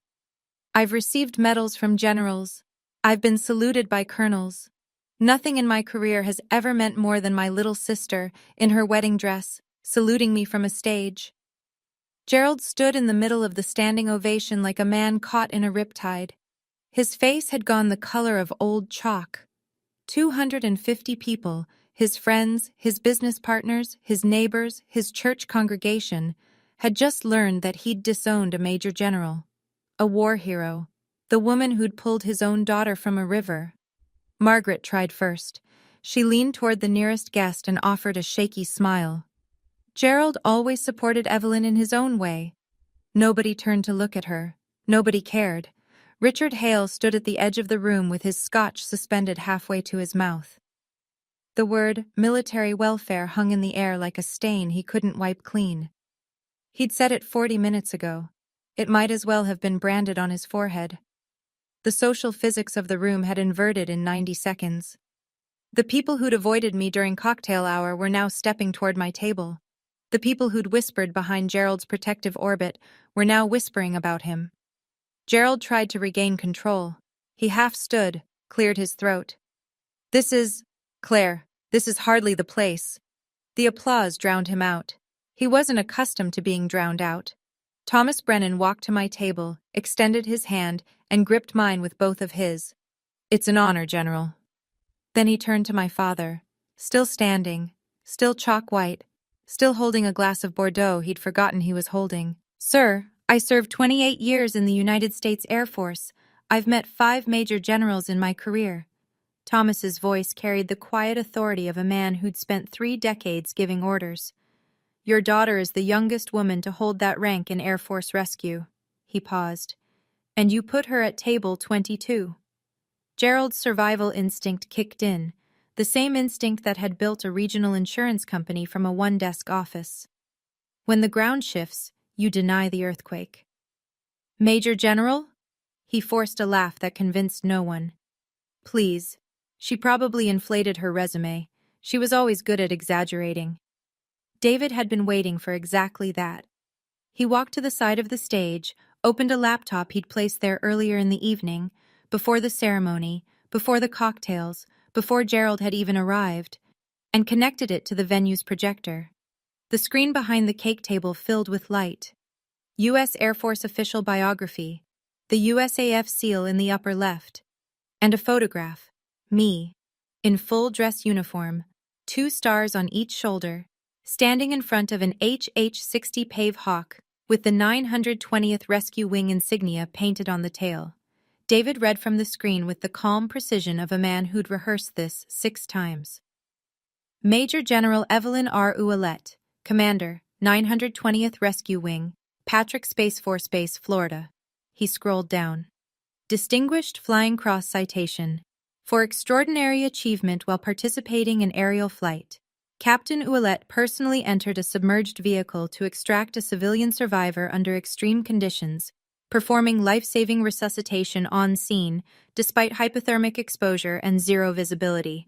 Speaker 1: I've received medals from generals. I've been saluted by colonels. Nothing in my career has ever meant more than my little sister, in her wedding dress, saluting me from a stage. Gerald stood in the middle of the standing ovation like a man caught in a riptide. His face had gone the color of old chalk. 250 people, his friends, his business partners, his neighbors, his church congregation, had just learned that he'd disowned a major general. A war hero. The woman who'd pulled his own daughter from a river. Margaret tried first. She leaned toward the nearest guest and offered a shaky smile. Gerald always supported Evelyn in his own way. Nobody turned to look at her. Nobody cared. Richard Hale stood at the edge of the room with his scotch suspended halfway to his mouth. The word military welfare hung in the air like a stain he couldn't wipe clean. He'd said it 40 minutes ago. It might as well have been branded on his forehead. The social physics of the room had inverted in 90 seconds. The people who'd avoided me during cocktail hour were now stepping toward my table. The people who'd whispered behind Gerald's protective orbit were now whispering about him. Gerald tried to regain control. He half stood, cleared his throat. Claire, this is hardly the place. The applause drowned him out. He wasn't accustomed to being drowned out. Thomas Brennan walked to my table, extended his hand, and gripped mine with both of his. It's an honor, General. Then he turned to my father, still standing, still chalk-white, still holding a glass of Bordeaux he'd forgotten he was holding. Sir, I served 28 years in the United States Air Force. I've met 5 major generals in my career. Thomas's voice carried the quiet authority of a man who'd spent 3 decades giving orders. Your daughter is the youngest woman to hold that rank in Air Force rescue. He paused. And you put her at table 22. Gerald's survival instinct kicked in, the same instinct that had built a regional insurance company from a one-desk office. When the ground shifts, you deny the earthquake. Major General? He forced a laugh that convinced no one. Please. She probably inflated her resume. She was always good at exaggerating. David had been waiting for exactly that. He walked to the side of the stage, opened a laptop he'd placed there earlier in the evening, before the ceremony, before the cocktails, before Gerald had even arrived, and connected it to the venue's projector. The screen behind the cake table filled with light. U.S. Air Force official biography, the USAF seal in the upper left, and a photograph, me, in full dress uniform, 2 stars on each shoulder, standing in front of an HH-60 Pave Hawk with the 920th Rescue Wing insignia painted on the tail. David read from the screen with the calm precision of a man who'd rehearsed this 6 times. Major General Evelyn R. Ouellette, Commander, 920th Rescue Wing, Patrick Space Force Base, Florida. He scrolled down. Distinguished Flying Cross Citation. For extraordinary achievement while participating in aerial flight, Captain Ouellette personally entered a submerged vehicle to extract a civilian survivor under extreme conditions, performing life-saving resuscitation on scene despite hypothermic exposure and zero visibility.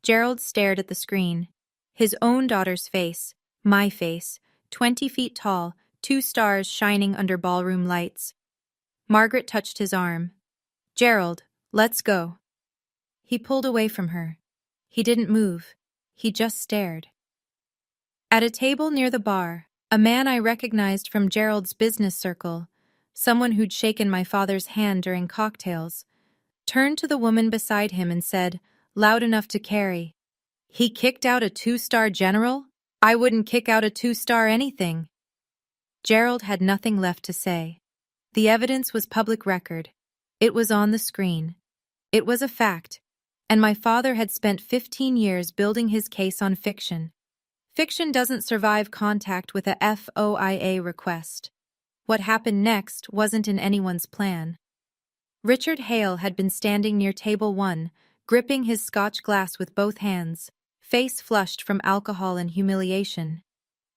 Speaker 1: Gerald stared at the screen. His own daughter's face, my face, 20 feet tall, 2 stars shining under ballroom lights. Margaret touched his arm. "Gerald, let's go." He pulled away from her. He didn't move. He just stared. At a table near the bar, a man I recognized from Gerald's business circle, someone who'd shaken my father's hand during cocktails, turned to the woman beside him and said, loud enough to carry, "He kicked out a 2-star general? I wouldn't kick out a 2-star anything." Gerald had nothing left to say. The evidence was public record. It was on the screen. It was a fact. And my father had spent 15 years building his case on fiction. Fiction doesn't survive contact with a FOIA request. What happened next wasn't in anyone's plan. Richard Hale had been standing near table 1, gripping his Scotch glass with both hands, face flushed from alcohol and humiliation.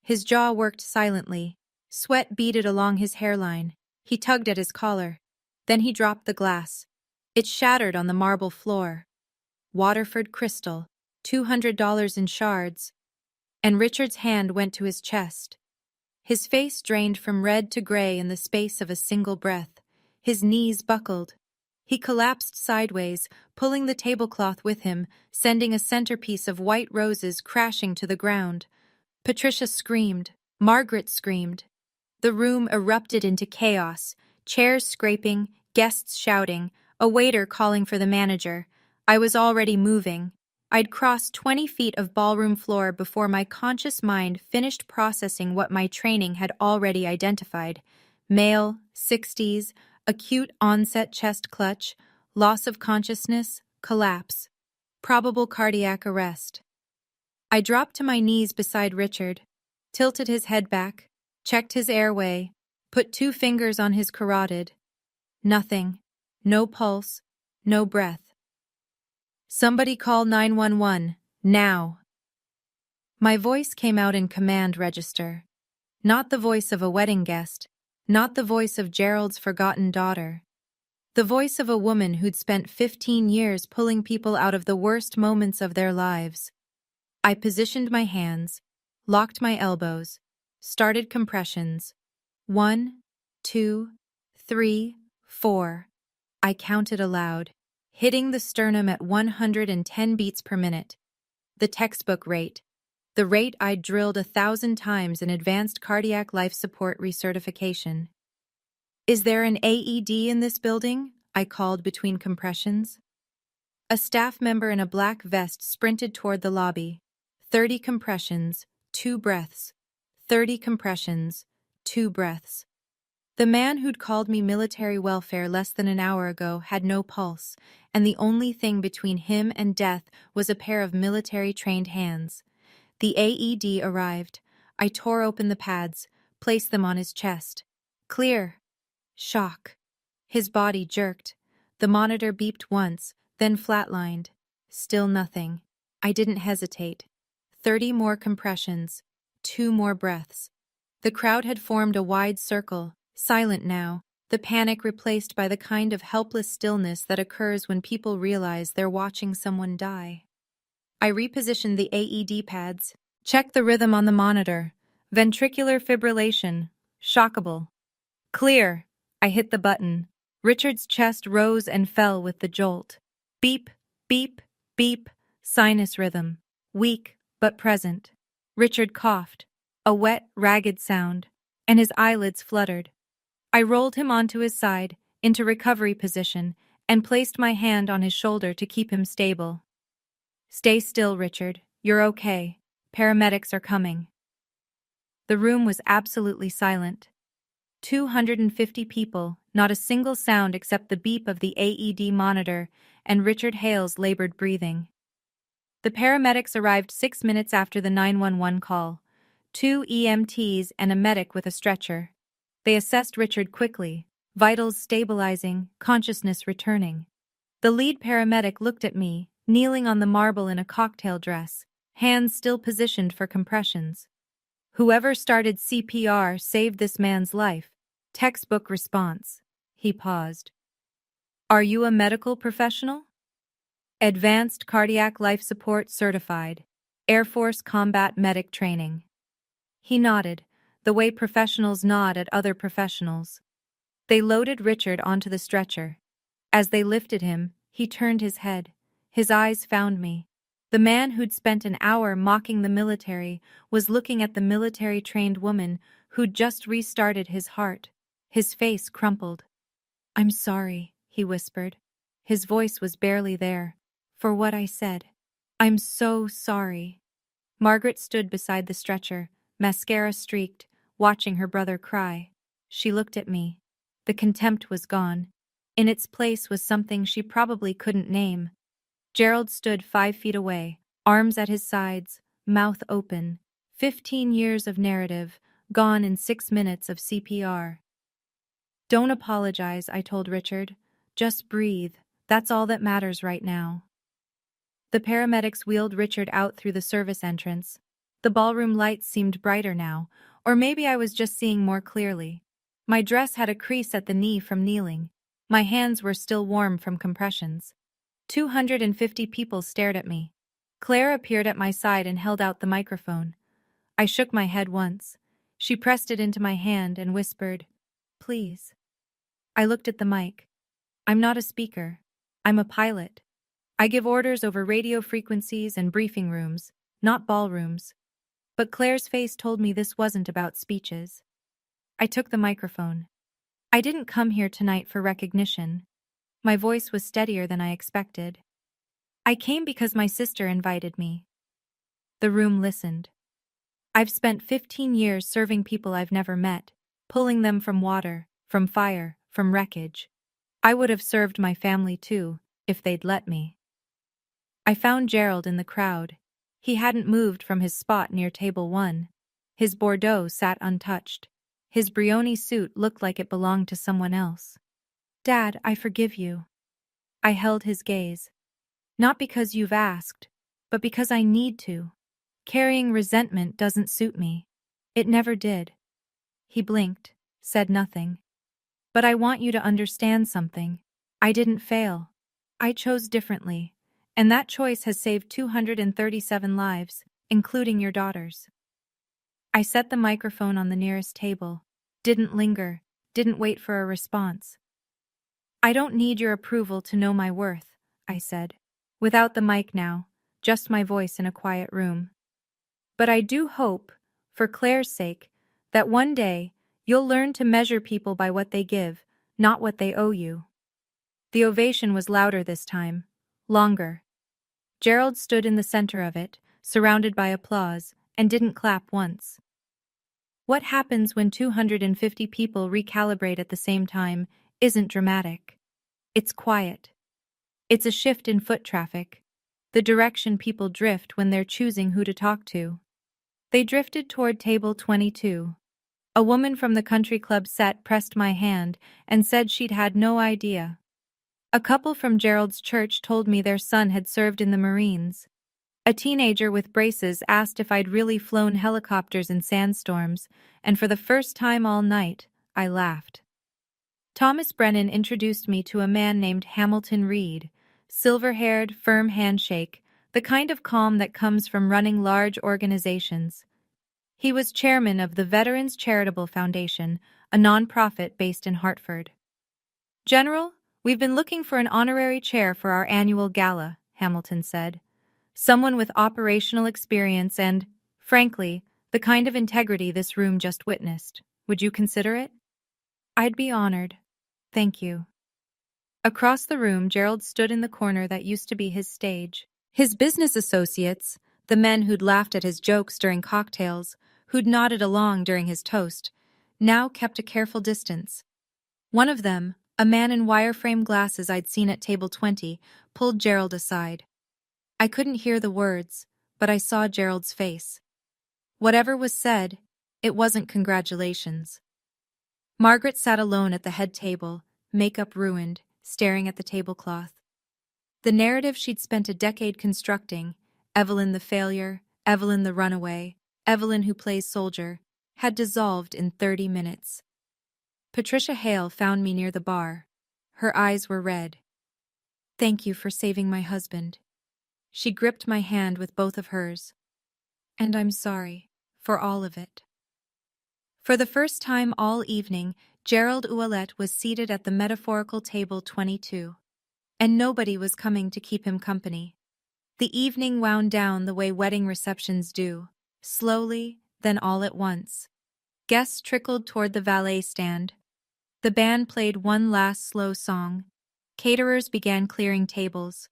Speaker 1: His jaw worked silently. Sweat beaded along his hairline. He tugged at his collar. Then he dropped the glass. It shattered on the marble floor. Waterford crystal, $200 in shards. And Richard's hand went to his chest. His face drained from red to gray in the space of a single breath. His knees buckled. He collapsed sideways, pulling the tablecloth with him, sending a centerpiece of white roses crashing to the ground. Patricia screamed. Margaret screamed. The room erupted into chaos, chairs scraping, guests shouting, a waiter calling for the manager. I was already moving. I'd crossed 20 feet of ballroom floor before my conscious mind finished processing what my training had already identified. Male, 60s, acute onset chest clutch, loss of consciousness, collapse. Probable cardiac arrest. I dropped to my knees beside Richard, tilted his head back, checked his airway, put 2 fingers on his carotid. Nothing. No pulse. No breath. "Somebody call 911, now." My voice came out in command register. Not the voice of a wedding guest, not the voice of Gerald's forgotten daughter. The voice of a woman who'd spent 15 years pulling people out of the worst moments of their lives. I positioned my hands, locked my elbows, started compressions. 1, 2, 3, 4. I counted aloud, hitting the sternum at 110 beats per minute. The textbook rate. The rate I'd drilled 1,000 times in advanced cardiac life support recertification. "Is there an AED in this building?" I called between compressions. A staff member in a black vest sprinted toward the lobby. 30 compressions, 2 breaths. 30 compressions, 2 breaths. The man who'd called me military welfare less than an hour ago had no pulse, and the only thing between him and death was a pair of military-trained hands. The AED arrived. I tore open the pads, placed them on his chest. Clear. Shock. His body jerked. The monitor beeped once, then flatlined. Still nothing. I didn't hesitate. 30 more compressions. 2 more breaths. The crowd had formed a wide circle, silent now, the panic replaced by the kind of helpless stillness that occurs when people realize they're watching someone die. I repositioned the AED pads, checked the rhythm on the monitor. Ventricular fibrillation. Shockable. Clear. I hit the button. Richard's chest rose and fell with the jolt. Beep, beep, beep. Sinus rhythm. Weak, but present. Richard coughed. A wet, ragged sound, and his eyelids fluttered. I rolled him onto his side, into recovery position, and placed my hand on his shoulder to keep him stable. "Stay still, Richard. You're okay. Paramedics are coming." The room was absolutely silent. 250 people, not a single sound except the beep of the AED monitor and Richard Hale's labored breathing. The paramedics arrived 6 minutes after the 911 call. 2 EMTs and a medic with a stretcher. They assessed Richard quickly, vitals stabilizing, consciousness returning. The lead paramedic looked at me, kneeling on the marble in a cocktail dress, hands still positioned for compressions. Whoever started CPR saved this man's life. Textbook response. He paused. Are you a medical professional? Advanced Cardiac Life Support Certified. Air Force Combat Medic Training. He nodded, the way professionals nod at other professionals. They loaded Richard onto the stretcher. As they lifted him, he turned his head. His eyes found me. The man who'd spent an hour mocking the military was looking at the military-trained woman who'd just restarted his heart. His face crumpled. I'm sorry, he whispered. His voice was barely there. For what I said. I'm so sorry. Margaret stood beside the stretcher, mascara streaked, watching her brother cry. She looked at me. The contempt was gone. In its place was something she probably couldn't name. Gerald stood 5 feet away, arms at his sides, mouth open. 15 years of narrative, gone in 6 minutes of CPR. Don't apologize, I told Richard. Just breathe. That's all that matters right now. The paramedics wheeled Richard out through the service entrance. The ballroom lights seemed brighter now, or maybe I was just seeing more clearly. My dress had a crease at the knee from kneeling. My hands were still warm from compressions. 250 people stared at me. Claire appeared at my side and held out the microphone. I shook my head once. She pressed it into my hand and whispered, "Please." I looked at the mic. I'm not a speaker. I'm a pilot. I give orders over radio frequencies and briefing rooms, not ballrooms. But Claire's face told me this wasn't about speeches. I took the microphone. I didn't come here tonight for recognition. My voice was steadier than I expected. I came because my sister invited me. The room listened. I've spent 15 years serving people I've never met, pulling them from water, from fire, from wreckage. I would have served my family too, if they'd let me. I found Gerald in the crowd. He hadn't moved from his spot near table 1. His Bordeaux sat untouched. His Brioni suit looked like it belonged to someone else. Dad, I forgive you. I held his gaze. Not because you've asked, but because I need to. Carrying resentment doesn't suit me. It never did. He blinked, said nothing. But I want you to understand something. I didn't fail. I chose differently. And that choice has saved 237 lives, including your daughter's. I set the microphone on the nearest table, didn't linger, didn't wait for a response. I don't need your approval to know my worth, I said. Without the mic now, just my voice in a quiet room. But I do hope, for Claire's sake, that one day you'll learn to measure people by what they give, not what they owe you. The ovation was louder this time, longer. Gerald stood in the center of it, surrounded by applause, and didn't clap once. What happens when 250 people recalibrate at the same time isn't dramatic. It's quiet. It's a shift in foot traffic, the direction people drift when they're choosing who to talk to. They drifted toward table 22. A woman from the country club set pressed my hand and said she'd had no idea. A couple from Gerald's church told me their son had served in the Marines. A teenager with braces asked if I'd really flown helicopters in sandstorms, and for the first time all night, I laughed. Thomas Brennan introduced me to a man named Hamilton Reed, silver-haired, firm handshake, the kind of calm that comes from running large organizations. He was chairman of the Veterans Charitable Foundation, a nonprofit based in Hartford. General, we've been looking for an honorary chair for our annual gala, Hamilton said. Someone with operational experience and, frankly, the kind of integrity this room just witnessed. Would you consider it? I'd be honored. Thank you. Across the room, Gerald stood in the corner that used to be his stage. His business associates, the men who'd laughed at his jokes during cocktails, who'd nodded along during his toast, now kept a careful distance. One of them, a man in wireframe glasses I'd seen at table 20, pulled Gerald aside. I couldn't hear the words, but I saw Gerald's face. Whatever was said, it wasn't congratulations. Margaret sat alone at the head table, makeup ruined, staring at the tablecloth. The narrative she'd spent a decade constructing, Evelyn the failure, Evelyn the runaway, Evelyn who plays soldier, had dissolved in 30 minutes. Patricia Hale found me near the bar. Her eyes were red. "Thank you for saving my husband." She gripped my hand with both of hers. "And I'm sorry for all of it." For the first time all evening, Gerald Ouellette was seated at the metaphorical table 22. And nobody was coming to keep him company. The evening wound down the way wedding receptions do, slowly, then all at once. Guests trickled toward the valet stand. The band played one last slow song. Caterers began clearing tables.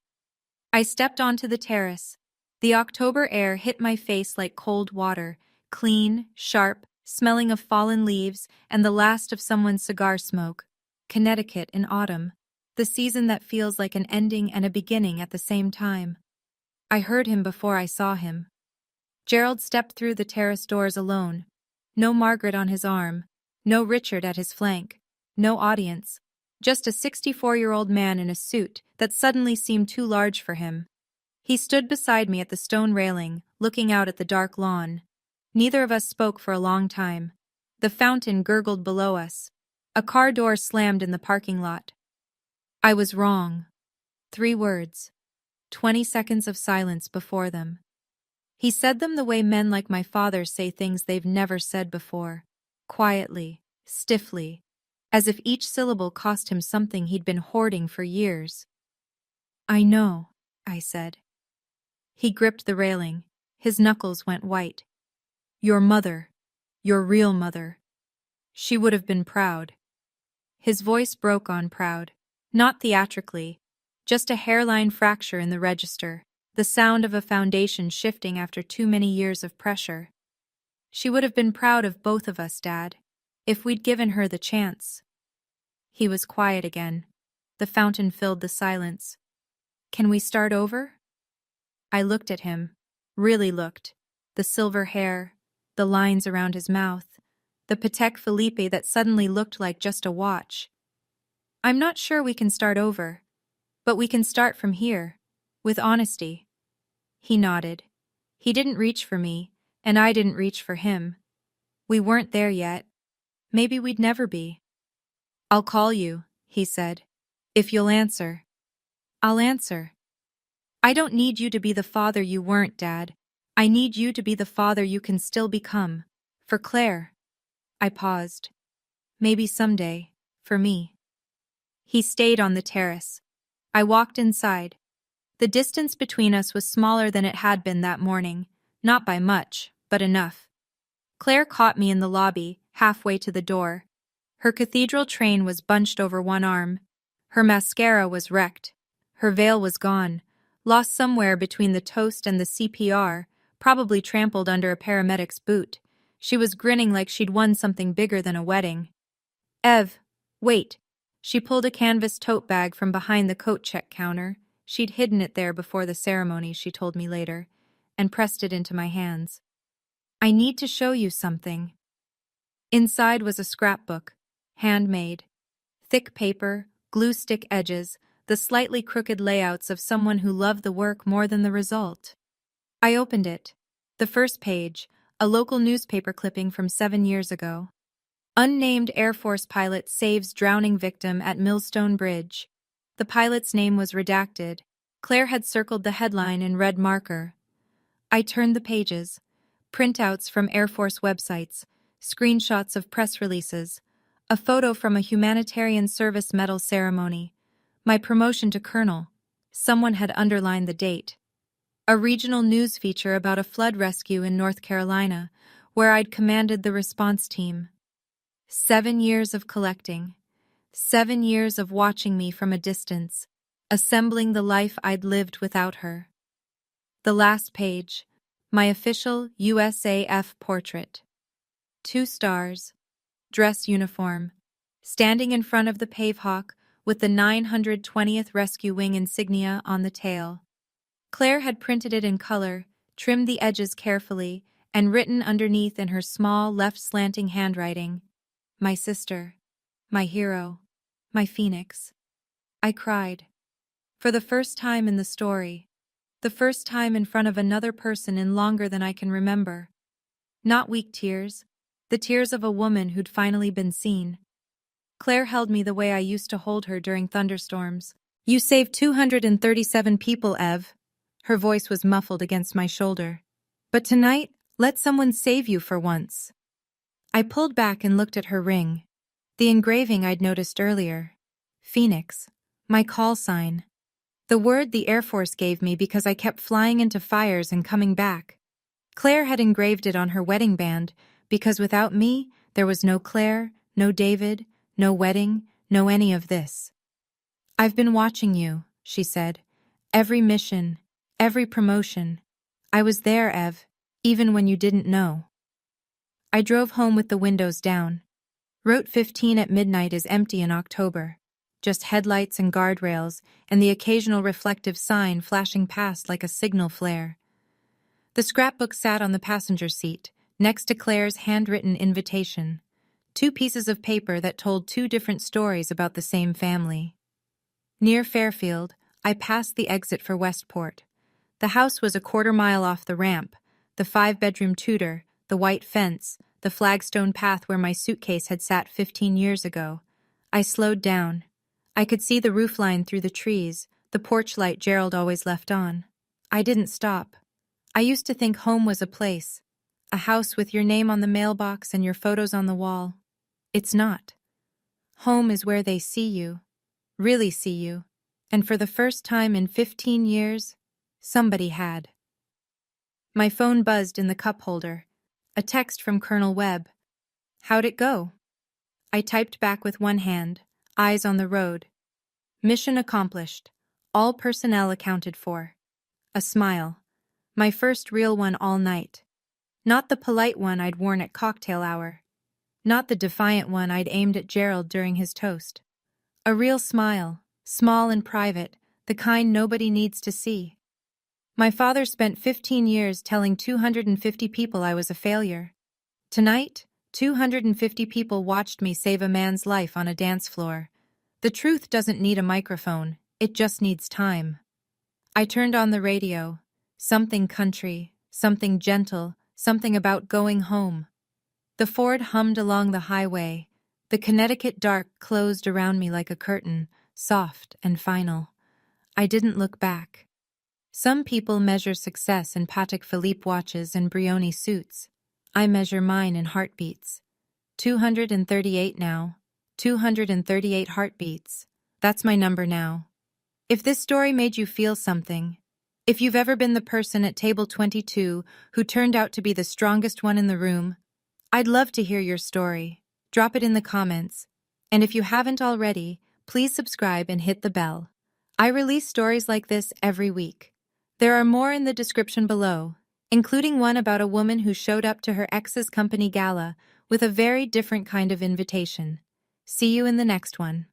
Speaker 1: I stepped onto the terrace. The October air hit my face like cold water, clean, sharp, smelling of fallen leaves and the last of someone's cigar smoke. Connecticut in autumn, the season that feels like an ending and a beginning at the same time. I heard him before I saw him. Gerald stepped through the terrace doors alone. No Margaret on his arm, no Richard at his flank, no audience, just a 64-year-old man in a suit that suddenly seemed too large for him. He stood beside me at the stone railing, looking out at the dark lawn. Neither of us spoke for a long time. The fountain gurgled below us. A car door slammed in the parking lot. I was wrong. 3 words. 20 seconds of silence before them. He said them the way men like my father say things they've never said before. Quietly, stiffly, as if each syllable cost him something he'd been hoarding for years. "I know," I said. He gripped the railing. His knuckles went white. "Your mother. Your real mother. She would have been proud." His voice broke on proud. Not theatrically, just a hairline fracture in the register, the sound of a foundation shifting after too many years of pressure. "She would have been proud of both of us, Dad, if we'd given her the chance." He was quiet again. The fountain filled the silence. "Can we start over?" I looked at him, really looked. The silver hair, the lines around his mouth, the Patek Philippe that suddenly looked like just a watch. "I'm not sure we can start over, but we can start from here, with honesty." He nodded. He didn't reach for me, and I didn't reach for him. We weren't there yet. Maybe we'd never be. "I'll call you," he said. "If you'll answer." "I'll answer." "I don't need you to be the father you weren't, Dad. I need you to be the father you can still become. For Claire." I paused. "Maybe someday, for me." He stayed on the terrace. I walked inside. The distance between us was smaller than it had been that morning, not by much, but enough. Claire caught me in the lobby, halfway to the door. Her cathedral train was bunched over one arm. Her mascara was wrecked. Her veil was gone, lost somewhere between the toast and the CPR, probably trampled under a paramedic's boot. She was grinning like she'd won something bigger than a wedding. "Ev, wait." She pulled a canvas tote bag from behind the coat check counter. She'd hidden it there before the ceremony, she told me later, and pressed it into my hands. "I need to show you something." Inside was a scrapbook, handmade. Thick paper, glue stick edges, the slightly crooked layouts of someone who loved the work more than the result. I opened it. The first page, a local newspaper clipping from 7 years ago. Unnamed Air Force pilot saves drowning victim at Millstone Bridge. The pilot's name was redacted. Claire had circled the headline in red marker. I turned the pages. Printouts from Air Force websites, screenshots of press releases, a photo from a humanitarian service medal ceremony, my promotion to colonel. Someone had underlined the date. A regional news feature about a flood rescue in North Carolina, where I'd commanded the response team. 7 years of collecting. 7 years of watching me from a distance, assembling the life I'd lived without her. The last page, my official USAF portrait. 2 stars, dress uniform, standing in front of the Pavehawk with the 920th Rescue Wing insignia on the tail. Claire had printed it in color, trimmed the edges carefully, and written underneath in her small left slanting handwriting, "My sister." My hero. My phoenix. I cried. For the first time in the story. The first time in front of another person in longer than I can remember. Not weak tears. The tears of a woman who'd finally been seen. Claire held me the way I used to hold her during thunderstorms. You saved 237 people, Ev. Her voice was muffled against my shoulder. But tonight, let someone save you for once. I pulled back and looked at her ring. The engraving I'd noticed earlier. Phoenix. My call sign. The word the Air Force gave me because I kept flying into fires and coming back. Claire had engraved it on her wedding band because without me, there was no Claire, no David, no wedding, no any of this. I've been watching you, she said. Every mission, every promotion. I was there, Ev, even when you didn't know. I drove home with the windows down. Route 15 at midnight is empty in October. Just headlights and guardrails, and the occasional reflective sign flashing past like a signal flare. The scrapbook sat on the passenger seat, next to Claire's handwritten invitation. 2 pieces of paper that told 2 different stories about the same family. Near Fairfield, I passed the exit for Westport. The house was a quarter-mile off the ramp, the 5-bedroom Tudor, the white fence, the flagstone path where my suitcase had sat 15 years ago. I slowed down. I could see the roofline through the trees, the porch light Gerald always left on. I didn't stop. I used to think home was a place, a house with your name on the mailbox and your photos on the wall. It's not. Home is where they see you, really see you, and for the first time in 15 years, somebody had. My phone buzzed in the cup holder. A text from Colonel Webb. How'd it go? I typed back with one hand, eyes on the road. Mission accomplished. All personnel accounted for. A smile. My first real one all night. Not the polite one I'd worn at cocktail hour. Not the defiant one I'd aimed at Gerald during his toast. A real smile, small and private, the kind nobody needs to see. My father spent 15 years telling 250 people I was a failure. Tonight, 250 people watched me save a man's life on a dance floor. The truth doesn't need a microphone, it just needs time. I turned on the radio. Something country, something gentle, something about going home. The Ford hummed along the highway. The Connecticut dark closed around me like a curtain, soft and final. I didn't look back. Some people measure success in Patek Philippe watches and Brioni suits. I measure mine in heartbeats. 238 now. 238 heartbeats. That's my number now. If this story made you feel something, if you've ever been the person at table 22 who turned out to be the strongest one in the room, I'd love to hear your story. Drop it in the comments. And if you haven't already, please subscribe and hit the bell. I release stories like this every week. There are more in the description below, including one about a woman who showed up to her ex's company gala with a very different kind of invitation. See you in the next one.